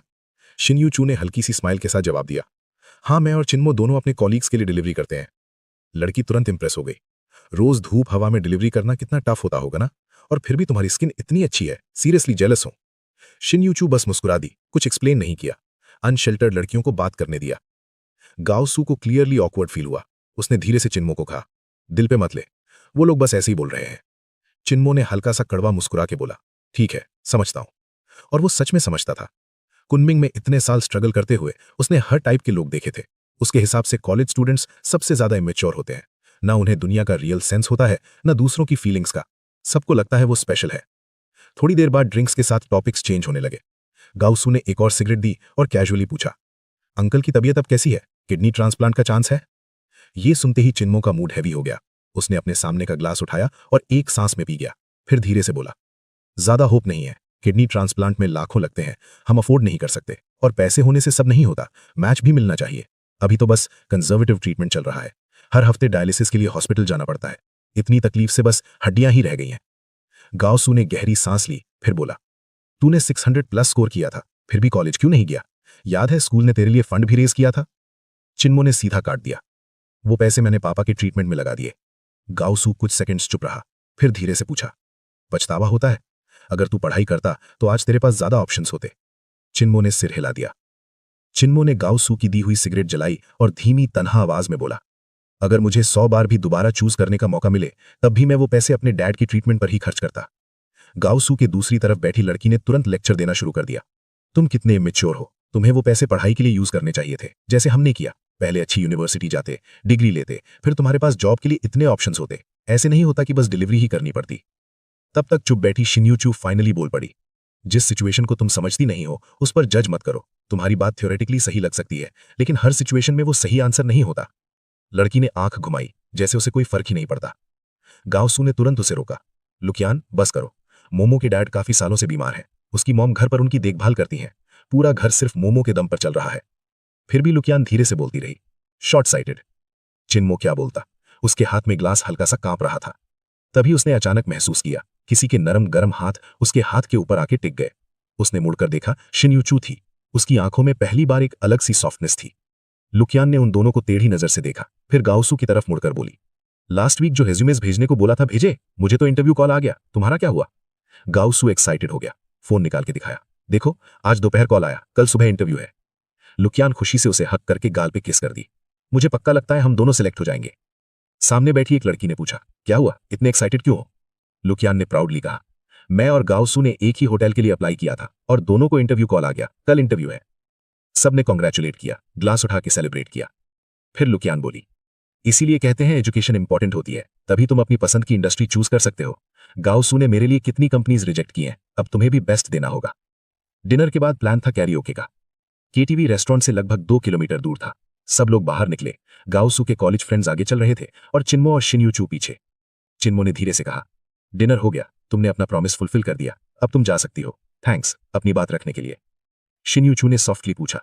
शिन्यू चू ने हल्की सी स्माइल के साथ जवाब दिया, हाँ, मैं और चिन्मो दोनों अपने कॉलीग्स के लिए डिलीवरी करते हैं। लड़की तुरंत इंप्रेस हो गई। रोज धूप हवा में डिलीवरी करना कितना टफ होता होगा ना, और फिर भी तुम्हारी स्किन इतनी अच्छी है, सीरियसली जेलस हूं। शिन्यू चू बस मुस्कुरा दी, कुछ एक्सप्लेन नहीं किया। अनशेल्टर्ड लड़कियों को बात करने दिया। गाओसू को क्लियरली ऑकवर्ड फील हुआ। उसने धीरे से चिन्मो को कहा, दिल पे मत ले, वो लोग बस ऐसे ही बोल रहे हैं। चिन्मो ने हल्का सा कड़वा मुस्कुरा के बोला, ठीक है, समझता हूं। और वो सच में समझता था। कुनमिंग में इतने साल स्ट्रगल करते हुए उसने हर टाइप के लोग देखे थे। उसके हिसाब से कॉलेज स्टूडेंट्स सबसे ज्यादा इमेच्योर होते हैं। ना उन्हें दुनिया का रियल सेंस होता है, ना दूसरों की फीलिंग्स का। सबको लगता है वो स्पेशल है। थोड़ी देर बाद ड्रिंक्स के साथ टॉपिक्स चेंज होने लगे। गाउसू ने एक और सिगरेट दी और कैजुअली पूछा, अंकल की तबीयत अब कैसी है? किडनी ट्रांसप्लांट का चांस है? ये सुनते ही चिन्मो का मूड हैवी हो गया। उसने अपने सामने का ग्लास उठाया और एक सांस में पी गया, फिर धीरे से बोला, ज्यादा होप नहीं है। किडनी ट्रांसप्लांट में लाखों लगते हैं, हम अफोर्ड नहीं कर सकते। और पैसे होने से सब नहीं होता, मैच भी मिलना चाहिए। अभी तो बस कंजर्वेटिव ट्रीटमेंट चल रहा है। हर हफ्ते डायलिसिस के लिए हॉस्पिटल जाना पड़ता है। इतनी तकलीफ से बस हड्डियां ही रह गई हैं। गाओसू ने गहरी सांस ली, फिर बोला, तूने 600 प्लस स्कोर किया था, फिर भी कॉलेज क्यों नहीं गया? याद है स्कूल ने तेरे लिए फंड भी रेज किया था? चिन्मो ने सीधा काट दिया, वो पैसे मैंने पापा के ट्रीटमेंट में लगा दिए। गाओसू कुछ सेकंड्स चुप रहा, फिर धीरे से पूछा, पछतावा होता है? अगर तू पढ़ाई करता तो आज तेरे पास ज्यादा ऑप्शंस होते। चिन्मो ने सिर हिला दिया। चिन्मो ने गाओसू की दी हुई सिगरेट जलाई और धीमी तन्हा आवाज में बोला, अगर मुझे 100 बार भी दोबारा चूज करने का मौका मिले तब भी मैं वो पैसे अपने डैड की ट्रीटमेंट पर ही खर्च करता। गाओसू के दूसरी तरफ बैठी लड़की ने तुरंत लेक्चर देना शुरू कर दिया, तुम कितने इमेच्योर हो। तुम्हें वो पैसे पढ़ाई के लिए यूज करने चाहिए थे, जैसे हमने किया। पहले अच्छी यूनिवर्सिटी जाते, डिग्री लेते, फिर तुम्हारे पास जॉब के लिए इतने ऑप्शंस होते। ऐसे नहीं होता कि बस डिलीवरी ही करनी पड़ती। तब तक चुप बैठी शिन्यू चू फाइनली बोल पड़ी, जिस सिचुएशन को तुम समझती नहीं हो उस पर जज मत करो। तुम्हारी बात थ्योरेटिकली सही लग सकती है, लेकिन हर सिचुएशन में वो सही आंसर नहीं होता। लड़की ने आंख घुमाई, जैसे उसे कोई फर्क ही नहीं पड़ता। गाओसू ने तुरंत उसे रोका, लुकियान, बस करो। मोमो के डैड काफी सालों से बीमार हैं। उसकी मॉम घर पर उनकी देखभाल करती हैं। पूरा घर सिर्फ मोमो के दम पर चल रहा है। फिर भी लुकियान धीरे से बोलती रही, शॉर्ट साइटेड। चिन्मो क्या बोलता, उसके हाथ में ग्लास हल्का सा कांप रहा था। तभी उसने अचानक महसूस किया, किसी के नरम गरम हाथ उसके हाथ के ऊपर आके टिक गए। उसने मुड़कर देखा, शिन्यू चू थी। उसकी आंखों में पहली बार एक अलग सी सॉफ्टनेस थी। लुकियान ने उन दोनों को टेढ़ी नजर से देखा, फिर गाओसू की तरफ मुड़कर बोली, लास्ट वीक जो रेज्यूमेस भेजने को बोला था भेजे? मुझे तो इंटरव्यू कॉल आ गया, तुम्हारा क्या हुआ? गाओसू एक्साइटेड हो गया, फोन निकाल के दिखाया, देखो आज दोपहर कॉल आया, कल सुबह इंटरव्यू है। लुकियान खुशी से उसे हक करके गाल पे किस कर दी। मुझे पक्का लगता है हम दोनों सिलेक्ट हो जाएंगे। सामने बैठी एक लड़की ने पूछा, क्या हुआ, इतने एक्साइटेड क्यों हो? लुकियान ने प्राउडली कहा, मैं और गाओसू ने एक ही होटल के लिए अप्लाई किया था और दोनों को इंटरव्यू कॉल आ गया, कल इंटरव्यू है। सबने कॉन्ग्रेचुलेट किया, ग्लास उठा के सेलिब्रेट किया। फिर लुकियान बोली, इसीलिए कहते हैं एजुकेशन इंपॉर्टेंट होती है, तभी तुम अपनी पसंद की इंडस्ट्री चूज कर सकते हो। गाओसू ने मेरे लिए कितनी कंपनीज रिजेक्ट की हैं, अब तुम्हें भी बेस्ट देना होगा। डिनर के बाद प्लान था कैरियोके का। केटीवी रेस्टोरेंट से लगभग 2 किलोमीटर दूर था। सब लोग बाहर निकले। गाओसू के कॉलेज फ्रेंड्स आगे चल रहे थे और चिन्मो और शिन्यू चू पीछे। चिन्मो ने धीरे से कहा, डिनर हो गया, तुमने अपना प्रॉमिस फुलफिल कर दिया, अब तुम जा सकती हो। थैंक्स अपनी बात रखने के लिए। शिन्यू चू ने सॉफ्टली पूछा,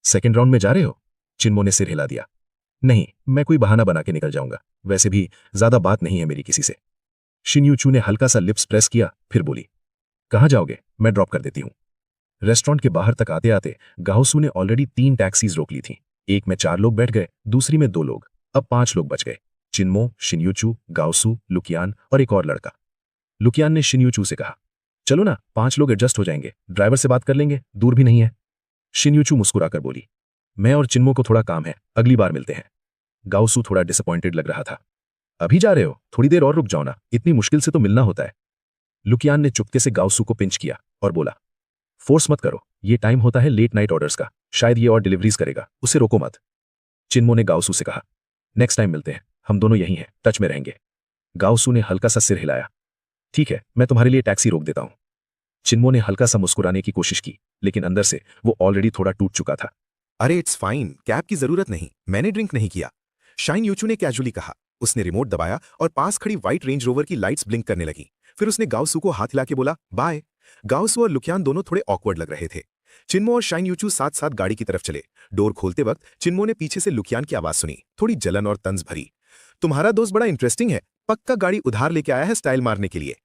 सेकेंड राउंड में जा रहे हो? चिन्मो ने सिर हिला दिया, नहीं, मैं कोई बहाना बना के निकल जाऊंगा, वैसे भी ज्यादा बात नहीं है मेरी किसी से। शिन्यू चू ने हल्का सा लिप्स प्रेस किया, फिर बोली, कहाँ जाओगे? मैं ड्रॉप कर देती हूँ। रेस्टोरेंट के बाहर तक आते आते गाओसू ने ऑलरेडी 3 टैक्सीज रोक ली थी। एक में 4 लोग बैठ गए, दूसरी में 2 लोग। अब 5 लोग बच गए, चिन्मो, शिन्यू चू, गाओसू, लुकियान और एक और लड़का। लुकियान ने शिन्यू चू से कहा, चलो ना, 5 लोग एडजस्ट हो जाएंगे, ड्राइवर से बात कर लेंगे, दूर भी नहीं है। शिन्यू चू मुस्कुराकर बोली, मैं और चिन्मो को थोड़ा काम है, अगली बार मिलते हैं। गाउसू थोड़ा डिसअपॉइंटेड लग रहा था। अभी जा रहे हो? थोड़ी देर और रुक जाओ ना, इतनी मुश्किल से तो मिलना होता है। लुकियान ने चुपके से गाउसू को पिंच किया और बोला, फोर्स मत करो, ये टाइम होता है लेट नाइट ऑर्डर्स का, शायद ये और डिलीवरीज करेगा, उसे रोको मत। चिन्मो ने गाउसू से कहा, नेक्स्ट टाइम मिलते हैं, हम दोनों यहीं हैं, टच में रहेंगे। गाउसू ने हल्का सा सिर हिलाया। ठीक है, मैं तुम्हारे लिए टैक्सी रोक देता हूं। चिन्मो ने हल्का सा मुस्कुराने की कोशिश की, लेकिन अंदर से वो ऑलरेडी थोड़ा टूट चुका था। अरे इट्स फाइन, कैब की जरूरत नहीं, मैंने ड्रिंक नहीं किया, शाइन यूचू ने कैजुअली कहा। उसने रिमोट दबाया और पास खड़ी व्हाइट रेंज रोवर की लाइट्स ब्लिंक करने लगी। फिर उसने गाउसू को हाथ हिला के बोला, बाय। गाउसू और लुकियान दोनों थोड़े ऑकवर्ड लग रहे थे। चिन्मो और शाइन यूचू साथ साथ गाड़ी की तरफ चले। डोर खोलते वक्त चिन्मो ने पीछे से लुकियान की आवाज सुनी, थोड़ी जलन और तंज भरी। तुम्हारा दोस्त बड़ा इंटरेस्टिंग है, पक्का गाड़ी उधार लेके आया है स्टाइल मारने के लिए।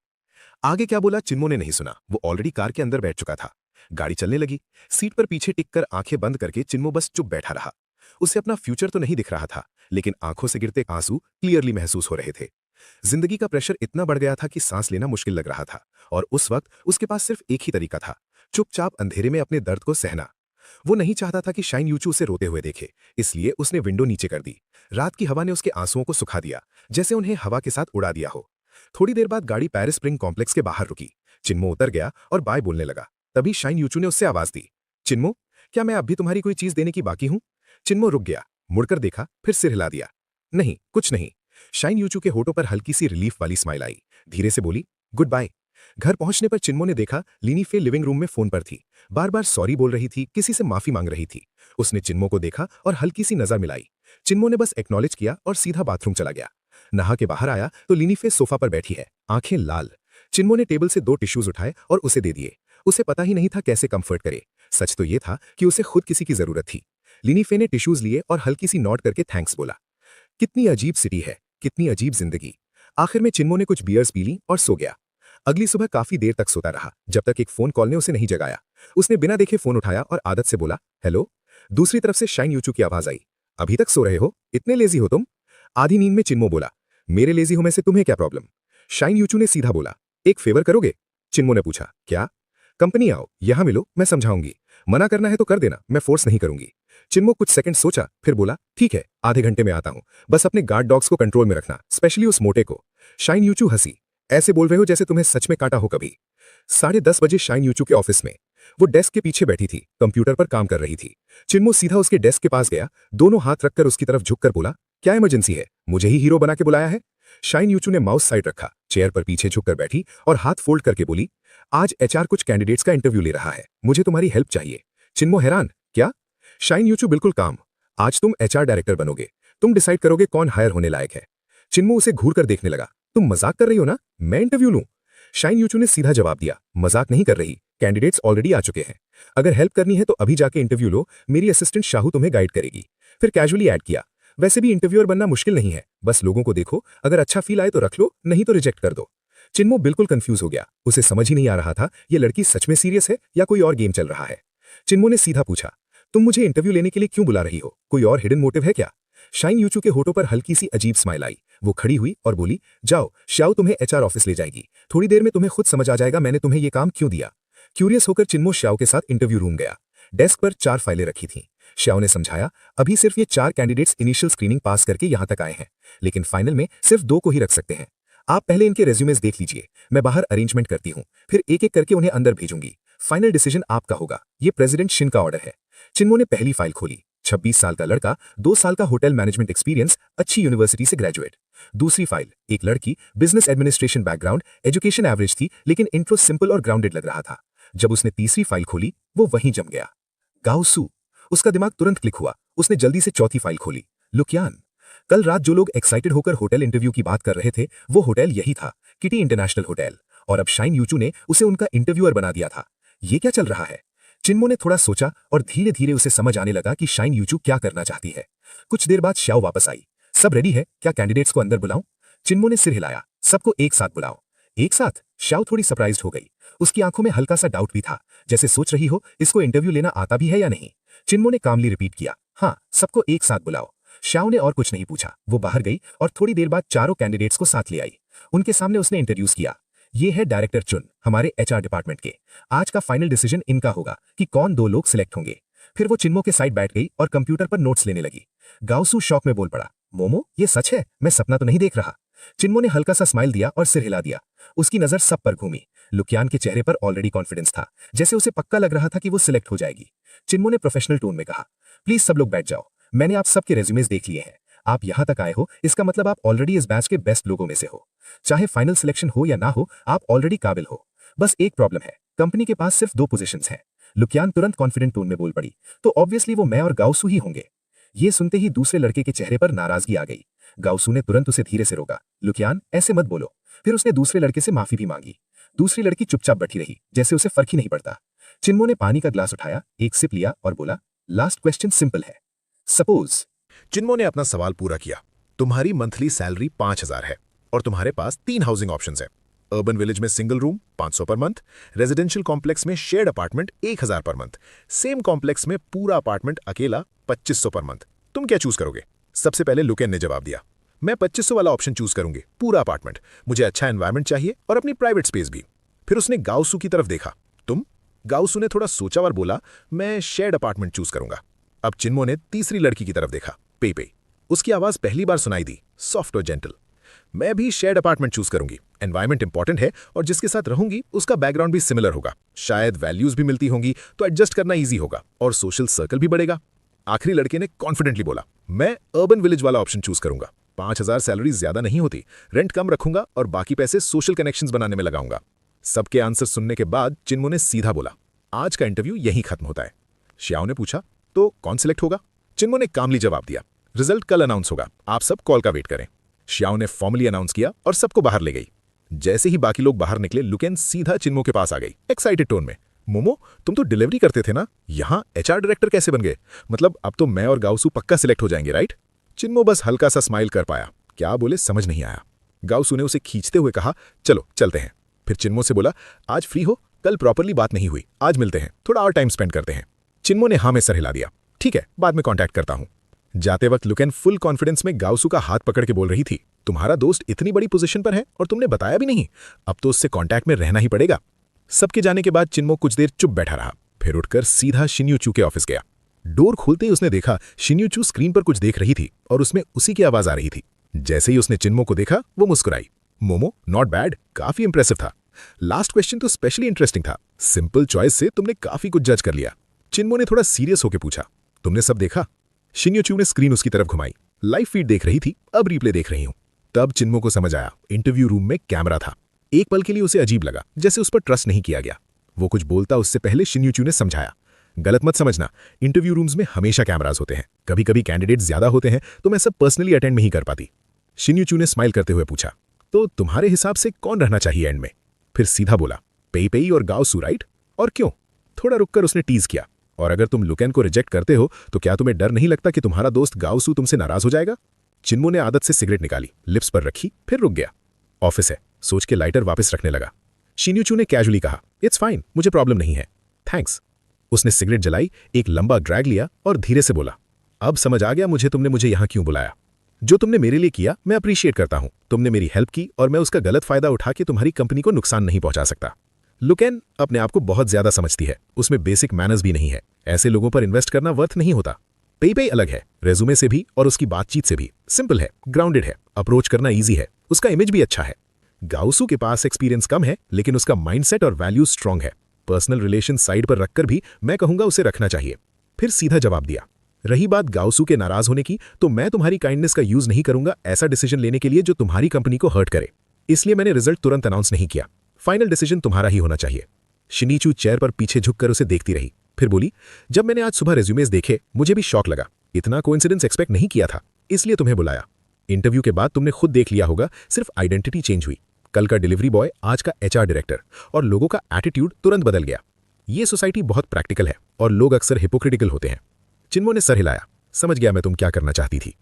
आगे क्या बोला चिन्मो ने नहीं सुना, वो ऑलरेडी कार के अंदर बैठ चुका था। गाड़ी चलने लगी। सीट पर पीछे टिक कर आंखें बंद करके चिन्मो बस चुप बैठा रहा। उसे अपना फ्यूचर तो नहीं दिख रहा था, लेकिन आंखों से गिरते आंसू क्लियरली महसूस हो रहे थे। जिंदगी का प्रेशर इतना बढ़ गया था कि सांस लेना मुश्किल लग रहा था, और उस वक्त उसके पास सिर्फ एक ही तरीका था, चुपचाप अंधेरे में अपने दर्द को सहना। वो नहीं चाहता था कि शाइन यूचू उसे रोते हुए देखे, इसलिए उसने विंडो नीचे कर दी। रात की हवा ने उसके आंसुओं को सुखा दिया, जैसे उन्हें हवा के साथ उड़ा दिया हो। थोड़ी देर बाद गाड़ी पेरिस स्प्रिंग कॉम्प्लेक्स के बाहर रुकी। चिन्मो उतर गया और बाय बोलने लगा। तभी शाइन यूचू ने उससे आवाज दी, चिन्मो, क्या मैं अब भी तुम्हारी कोई चीज देने की बाकी हूं? चिन्मो रुक गया, मुड़कर देखा, फिर सिर हिला दिया। नहीं, कुछ नहीं। शाइन यूचू के होठों पर हल्की सी रिलीफ वाली स्माइल आई। धीरे से बोली, गुड बाय। घर पहुंचने पर चिन्मो ने देखा लीनी फे लिविंग रूम में फोन पर थी, बार बार सॉरी बोल रही थी, किसी से माफी मांग रही थी। उसने चिन्मो को देखा और हल्की सी नजर मिलाई। चिन्मो ने बस एक्नॉलेज किया और सीधा बाथरूम चला गया। नहा के बाहर आया तो लीनी फे सोफा पर बैठी है, आंखें लाल। चिन्मो ने टेबल से 2 टिश्यूज उठाए और उसे दे दिए। उसे पता ही नहीं था कैसे कंफर्ट करे। सच तो यह था कि उसे खुद किसी की जरूरत थी। लीनी फे ने टिश्यूज लिए और हल्की सी नॉट करके थैंक्स बोला। कितनी अजीब सिटी है, कितनी अजीब जिंदगी। आखिर में चिन्मो ने कुछ बियर्स पी ली और सो गया। अगली सुबह काफी देर तक सोता रहा, जब तक एक फोन कॉल ने उसे नहीं जगाया। उसने बिना देखे फोन उठाया और आदत से बोला, हेलो। दूसरी तरफ से शाइन यूचू की आवाज आई, अभी तक सो रहे हो, इतने लेजी हो तुम? आधी नींद में चिन्मो बोला, मेरे लेजी होने से तुम्हें क्या प्रॉब्लम? शाइन यूचू ने सीधा बोला, एक फेवर करोगे? चिन्मो ने पूछा, क्या? कंपनी आओ, यहां मिलो, मैं समझाऊंगी। मना करना है तो कर देना, मैं फोर्स नहीं करूंगी। चिन्मो कुछ सेकंड सोचा, फिर बोला, ठीक है, आधे घंटे में आता हूं, बस अपने गार्ड डॉग्स को कंट्रोल में रखना, स्पेशली उस मोटे को। शाइन यूचू हंसी, ऐसे बोल रहे हो जैसे तुम्हें सच में काटा हो कभी। 10:30 बजे शाइन यूचू के ऑफिस में वो डेस्क के पीछे बैठी थी, कंप्यूटर पर काम कर रही थी। चिन्मो सीधा उसके डेस्क के पास गया, दोनों हाथ रखकर उसकी तरफ झुककर बोला, क्या इमरजेंसी है? मुझे ही हीरो बना के बुलाया है? शाइन यूचू ने माउस साइड रखा, चेयर पर पीछे झुककर बैठी और हाथ फोल्ड करके बोली, आज एचआर कुछ कैंडिडेट्स का इंटरव्यू ले रहा है, मुझे तुम्हारी हेल्प चाहिए। चिन्मो हैरान, क्या? शाइन यूचू बिल्कुल काम, आज तुम एचआर डायरेक्टर बनोगे, तुम डिसाइड करोगे कौन हायर होने लायक है। चिन्मो उसे घूर कर देखने लगा, तुम मजाक कर रही हो ना, मैं इंटरव्यू लूं? शाइन यूचू ने सीधा जवाब दिया, मजाक नहीं कर रही, कैंडिडेट्स ऑलरेडी आ चुके हैं, अगर हेल्प करनी है तो अभी जाके इंटरव्यू लो, मेरी असिस्टेंट शाहू तुम्हें गाइड करेगी। फिर कैजुअली ऐड किया, वैसे भी इंटरव्यूअर बनना मुश्किल नहीं है, बस लोगों को देखो, अगर अच्छा फील आए तो रख लो, नहीं तो रिजेक्ट कर दो। चिन्मो बिल्कुल कंफ्यूज हो गया, उसे समझ ही नहीं आ रहा था ये लड़की सच में सीरियस है या कोई और गेम चल रहा है। चिन्मो ने सीधा पूछा, तुम मुझे इंटरव्यू लेने के लिए क्यों बुला रही हो, कोई और हिडन मोटिव है क्या? शाइन यूचू के होठों पर हल्की सी अजीब स्माइल आई। वो खड़ी हुई और बोली, जाओ, श्याओ तुम्हें एचआर ऑफिस ले जाएगी, थोड़ी देर में तुम्हें खुद समझ आ जाएगा मैंने तुम्हें ये काम क्यों दिया। क्यूरियस होकर चिन्मो श्याओ के साथ इंटरव्यू रूम गया। डेस्क पर 4 फाइलें रखी थीं। श्याओ ने समझाया, अभी सिर्फ ये 4 कैंडिडेट्स इनिशियल स्क्रीनिंग पास करके यहां तक आए हैं, लेकिन फाइनल में सिर्फ 2 को ही रख सकते हैं। आप पहले इनके रेज्यूमेस देख लीजिए, मैं बाहर अरेंजमेंट करती हूं, फिर एक एक करके उन्हें अंदर भेजूंगी। फाइनल डिसीजन आपका होगा, ये प्रेसिडेंट शिन का ऑर्डर है। चिन्मो ने पहली फाइल खोली, 26 साल का लड़का, 2 साल का होटल मैनेजमेंट एक्सपीरियंस, अच्छी यूनिवर्सिटी से ग्रेजुएट। दूसरी फाइल, एक लड़की, business administration background, education average थी, लेकिन इंट्रो सिंपल और ग्राउंडेड लग रहा था। जब उसने तीसरी फाइल खोली, वो वहीं जम गया, गाओसू। उसका दिमाग तुरंत क्लिक हुआ, उसने जल्दी से चौथी फाइल खोली, लुकियान। कल रात जो लोग एक्साइटेड होकर होटल इंटरव्यू की बात कर रहे थे, वो होटल यही था, किटी इंटरनेशनल होटल, और अब शाइन यूचू ने उसे उनका इंटरव्यूअर बना दिया था। ये क्या चल रहा है? चिन्मो ने थोड़ा सोचा और धीरे धीरे उसे समझ आने लगा कि शाइन यूचू क्या करना चाहती है। कुछ देर बाद श्याओ वापस आई, सब रेडी है, क्या कैंडिडेट्स को अंदर बुलाऊं? चिन्मो ने सिर हिलाया, सबको एक साथ बुलाओ। एक साथ? श्याओ थोड़ी सरप्राइज्ड हो गई, उसकी आंखों में हल्का सा डाउट भी था, जैसे सोच रही हो इसको इंटरव्यू लेना आता भी है या नहीं। चिन्मो ने कामली रिपीट किया, हाँ, सबको एक साथ बुलाओ। श्याओ ने और कुछ नहीं पूछा, वो बाहर गई और थोड़ी देर बाद चारों कैंडिडेट्स को साथ ले आई। उनके सामने उसने इंट्रोड्यूस किया, ये है डायरेक्टर चुन, हमारे एचआर डिपार्टमेंट के। आज का फाइनल डिसीजन इनका होगा कि कौन 2 लोग सिलेक्ट होंगे। फिर वो चिन्मो के साइड बैठ गई और कंप्यूटर पर नोट्स लेने लगी। गाउसू शॉक में बोल पड़ा, मोमो ये सच है? मैं सपना तो नहीं देख रहा। चिन्मो ने हल्का सा स्माइल दिया और सिर हिला दिया। उसकी नजर सब पर घूमी। लुकियान के चेहरे पर ऑलरेडी कॉन्फिडेंस था, जैसे उसे पक्का लग रहा था कि वो सिलेक्ट हो जाएगी। चिन्मो ने प्रोफेशनल टोन में कहा, प्लीज सब लोग बैठ जाओ, मैंने आप सबके रेज्यूमेज देख लिए हैं। आप यहां तक आए हो, इसका मतलब आप ऑलरेडी इस बैच के बेस्ट लोगों में से हो। चाहे फाइनल सिलेक्शन हो या ना हो, आप ऑलरेडी काबिल हो। बस एक प्रॉब्लम है, कंपनी के पास सिर्फ 2 पोजीशंस हैं। लुकियान तुरंत कॉन्फिडेंट टोन में बोल पड़ी, तो ऑब्वियसली वो मैं और गाउसू ही होंगे। ये सुनते ही दूसरे लड़के के चेहरे पर नाराजगी आ गई। गाउसू ने तुरंत उसे धीरे से रोका, लुकियान ऐसे मत बोलो। फिर उसने दूसरे लड़के से माफी भी मांगी। दूसरी लड़की चुपचाप बैठी रही, जैसे उसे फर्क ही नहीं पड़ता। चिन्मो ने पानी का ग्लास उठाया, एक सिप लिया और बोला, लास्ट क्वेश्चन सिंपल है। सपोज। चिन्मो ने अपना सवाल पूरा किया। तुम्हारी मंथली सैलरी 5,000 है और तुम्हारे पास 3 हाउसिंग ऑप्शंस है। अर्बन विलेज में single room 500 per month, residential complex में shared apartment 1,000 per month, same complex में पूरा अपार्टमेंट अकेला 2,500 पर मंथ। तुम क्या चूज करोगे? सबसे पहले लुकेन ने जवाब दिया, मैं 2,500 वाला ऑप्शन चूज करूंगी, पूरा अपार्टमेंट। मुझे अच्छा एनवायरमेंट चाहिए और अपनी प्राइवेट स्पेस भी। फिर उसने गाउसू की तरफ देखा। तुम? गाउसू ने थोड़ा सोचा और बोला, मैं शेयर्ड अपार्टमेंट चूज करूंगा। अब चिन्मो ने तीसरी लड़की की तरफ देखा, पे। उसकी आवाज पहली बार सुनाई दी, सॉफ्ट और जेंटल। मैं भी शेयर्ड अपार्टमेंट चूज करूंगी। एनवायरमेंट इंपॉर्टेंट है और जिसके साथ रहूंगी उसका बैकग्राउंड भी सिमिलर होगा। शायद वैल्यूज भी मिलती होंगी तो एडजस्ट करना इजी होगा और सोशल सर्कल भी बढ़ेगा। आखिरी लड़के ने कॉन्फिडेंटली बोला, मैं अर्बन विलेज वाला ऑप्शन चूज करूंगा। 5,000 सैलरी ज्यादा नहीं होती, रेंट कम रखूंगा और बाकी पैसे सोशल कनेक्शंस बनाने में लगाऊंगा। सबके आंसर सुनने के बाद चिन्मो ने सीधा बोला, आज का इंटरव्यू यहीं खत्म होता है। श्याओ ने पूछा, तो कौन सिलेक्ट होगा? चिन्मो ने कामली जवाब दिया, रिजल्ट कल अनाउंस होगा, आप सब कॉल का वेट करें। श्याओ ने फॉर्मली अनाउंस किया और सबको बाहर ले गई। जैसे ही बाकी लोग बाहर निकले, लुकेन सीधा चिन्मो के पास आ गई, एक्साइटेड टोन में, मोमो तुम तो डिलीवरी करते थे ना, यहाँ HR डायरेक्टर कैसे बन गए? मतलब अब तो मैं और गाउसू पक्का सिलेक्ट हो जाएंगे, राइट? चिन्मो बस हल्का सा स्माइल कर पाया, क्या बोले समझ नहीं आया। गाउसू ने उसे खींचते हुए कहा, चलो चलते हैं। फिर चिन्मो से बोला, आज फ्री हो? कल प्रॉपरली बात नहीं हुई, आज मिलते हैं, थोड़ा और टाइम स्पेंड करते हैं। चिन्मो ने हाँ में सर हिला दिया, ठीक है, बाद में कॉन्टैक्ट करता हूं। जाते वक्त लुकेन फुल कॉन्फिडेंस में गाउसू का हाथ पकड़ के बोल रही थी, तुम्हारा दोस्त इतनी बड़ी पोजीशन पर है और तुमने बताया भी नहीं, अब तो उससे कॉन्टैक्ट में रहना ही पड़ेगा। सबके जाने के बाद चिन्मो कुछ देर चुप बैठा रहा, फिर उठकर सीधा शिन्यूचू के ऑफिस गया। डोर खुलते ही उसने देखा शिन्यूचू स्क्रीन पर कुछ देख रही थी और उसमें उसी की आवाज आ रही थी। जैसे ही उसने चिन्मो को देखा, वो मुस्कुराई, मोमो नॉट बैड, काफी इंप्रेसिव था। लास्ट क्वेश्चन तो स्पेशली इंटरेस्टिंग था, सिंपल चॉइस से तुमने काफी कुछ जज कर लिया। चिन्मो ने थोड़ा सीरियस होकर पूछा, तुमने सब देखा? शिन्यूचू ने स्क्रीन उसकी तरफ घुमाई, लाइव फीड देख रही थी, अब रिप्ले देख रही हूं। तब चिन्मो को समझ आया, इंटरव्यू रूम में कैमरा था। एक पल के लिए उसे अजीब लगा, जैसे उस पर ट्रस्ट नहीं किया गया। वो कुछ बोलता उससे पहले शिन्यूचू ने समझाया, गलत मत समझना, इंटरव्यू रूम्स में हमेशा कैमरास होते हैं, कभी कभी कैंडिडेट ज्यादा होते हैं तो मैं सब पर्सनली अटेंड नहीं कर पाती। शिन्यूचू ने स्माइल करते हुए पूछा, तो तुम्हारे हिसाब से कौन रहना चाहिए एंड में? फिर सीधा बोला, पेई और गाउसू, राइट? और क्यों? थोड़ा रुककर उसने टीज किया, और अगर तुम लुकेन को रिजेक्ट करते हो तो क्या तुम्हें डर नहीं लगता कि तुम्हारा दोस्त गाउसू तुमसे नाराज हो जाएगा? चिन्मो ने आदत से सिगरेट निकाली, लिप्स पर रखी, फिर रुक गया। ऑफिस है, सोच के लाइटर वापस रखने लगा। शिन्यूचू ने कैजुअली कहा, इट्स फाइन, मुझे प्रॉब्लम नहीं है, थैंक्स। उसने सिगरेट जलाई, एक लंबा ड्रैग लिया और धीरे से बोला, अब समझ आ गया तुमने मुझे यहां क्यों बुलाया। जो तुमने मेरे लिए किया मैं अप्रिशिएट करता हूं। तुमने मेरी हेल्प की और मैं उसका गलत फायदा उठा के तुम्हारी कंपनी को नुकसान नहीं पहुंचा सकता। लुकेन अपने आप को बहुत ज्यादा समझती है, उसमें बेसिक मैनर्स भी नहीं है। ऐसे लोगों पर इन्वेस्ट करना वर्थ नहीं होता। पेई अलग है, रेज्यूमे से भी और उसकी बातचीत से भी, सिंपल है, ग्राउंडेड है, अप्रोच करना ईजी है, उसका इमेज भी अच्छा है। गाउसू के पास एक्सपीरियंस कम है, लेकिन उसका माइंडसेट और वैल्यूज स्ट्रांग है। पर्सनल रिलेशन साइड पर रखकर भी मैं कहूंगा उसे रखना चाहिए। फिर सीधा जवाब दिया, रही बात गाउसू के नाराज होने की, तो मैं तुम्हारी काइंडनेस का यूज नहीं करूंगा ऐसा डिसीजन लेने के लिए जो तुम्हारी कंपनी को हर्ट करे। इसलिए मैंने रिजल्ट तुरंत अनाउंस नहीं किया। फाइनल डिसीजन तुम्हारा ही होना चाहिए। शिनीचू चेयर पर पीछे झुककर उसे देखती रही, फिर बोली, जब मैंने आज सुबह रेज्यूमेज देखे मुझे भी शॉक लगा। इतना कोइंसिडेंस एक्सपेक्ट नहीं किया था, इसलिए तुम्हें बुलाया। इंटरव्यू के बाद तुमने खुद देख लिया होगा, सिर्फ आइडेंटिटी चेंज हुई। कल का डिलीवरी बॉय आज का HR डायरेक्टर, और लोगों का एटीट्यूड तुरंत बदल गया। ये सोसाइटी बहुत प्रैक्टिकल है और लोग अक्सर हिपोक्रिटिकल होते हैं। चिन्मो ने सर हिलाया, समझ गया मैं तुम क्या करना चाहती थी।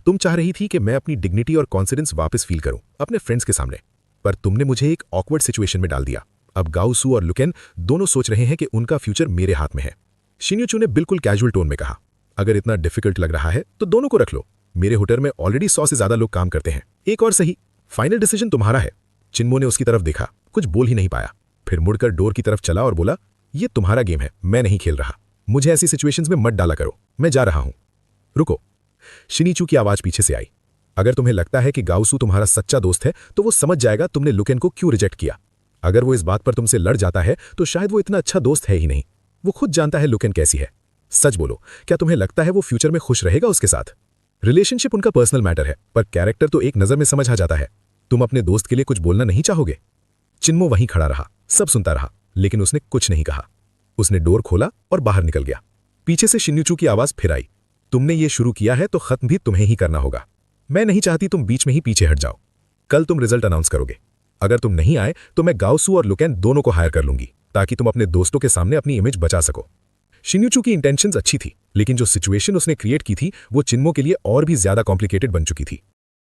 तुम चाह रही थी कि मैं अपनी डिग्निटी और कॉन्फिडेंस वापस फील करूं अपने फ्रेंड्स के सामने, पर तुमने मुझे एक ऑकवर्ड सिचुएशन में डाल दिया। अब गाउसू और लुकेन दोनों सोच रहे हैं कि उनका फ्यूचर मेरे हाथ में है। शिन्यूचू ने बिल्कुल कैजुअल टोन में कहा, अगर इतना डिफिकल्ट लग रहा है तो दोनों को रख लो। मेरे होटल में ऑलरेडी 100 से ज्यादा लोग काम करते हैं, एक और सही। फाइनल डिसीजन तुम्हारा है। चिन्मो ने उसकी तरफ देखा, कुछ बोल ही नहीं पाया, फिर मुड़कर डोर की तरफ चला और बोला, ये तुम्हारा गेम है, मैं नहीं खेल रहा। मुझे ऐसी सिचुएशंस में मत डाला करो, मैं जा रहा हूं। रुको। शिनीचू की आवाज पीछे से आई। अगर तुम्हें लगता है कि गाउसू तुम्हारा सच्चा दोस्त है तो वो समझ जाएगा तुमने लुकेन को क्यों रिजेक्ट किया। अगर वो इस बात पर तुमसे लड़ जाता है तो शायद वो इतना अच्छा दोस्त है ही नहीं। वो खुद जानता है लुकेन कैसी है। सच बोलो, क्या तुम्हें लगता है वो फ्यूचर में खुश रहेगा उसके साथ? रिलेशनशिप उनका पर्सनल मैटर है, पर कैरेक्टर तो एक नजर में समझ आ जाता है। तुम अपने दोस्त के लिए कुछ बोलना नहीं चाहोगे? चिन्मो वहीं खड़ा रहा, सब सुनता रहा, लेकिन उसने कुछ नहीं कहा। उसने डोर खोला और बाहर निकल गया। पीछे से शिन्यूचू की आवाज फिर आई। तुमने ये शुरू किया है तो खत्म भी तुम्हें ही करना होगा। मैं नहीं चाहती तुम बीच में ही पीछे हट जाओ। कल तुम रिजल्ट अनाउंस करोगे। अगर तुम नहीं आए तो मैं गाउसू और लुकेन दोनों को हायर कर लूंगी, ताकि तुम अपने दोस्तों के सामने अपनी इमेज बचा सको। शिन्यूचू की इंटेंशंस अच्छी थी, लेकिन जो सिचुएशन उसने क्रिएट की थी वो चिन्मो के लिए और भी ज्यादा कॉम्प्लिकेटेड बन चुकी थी।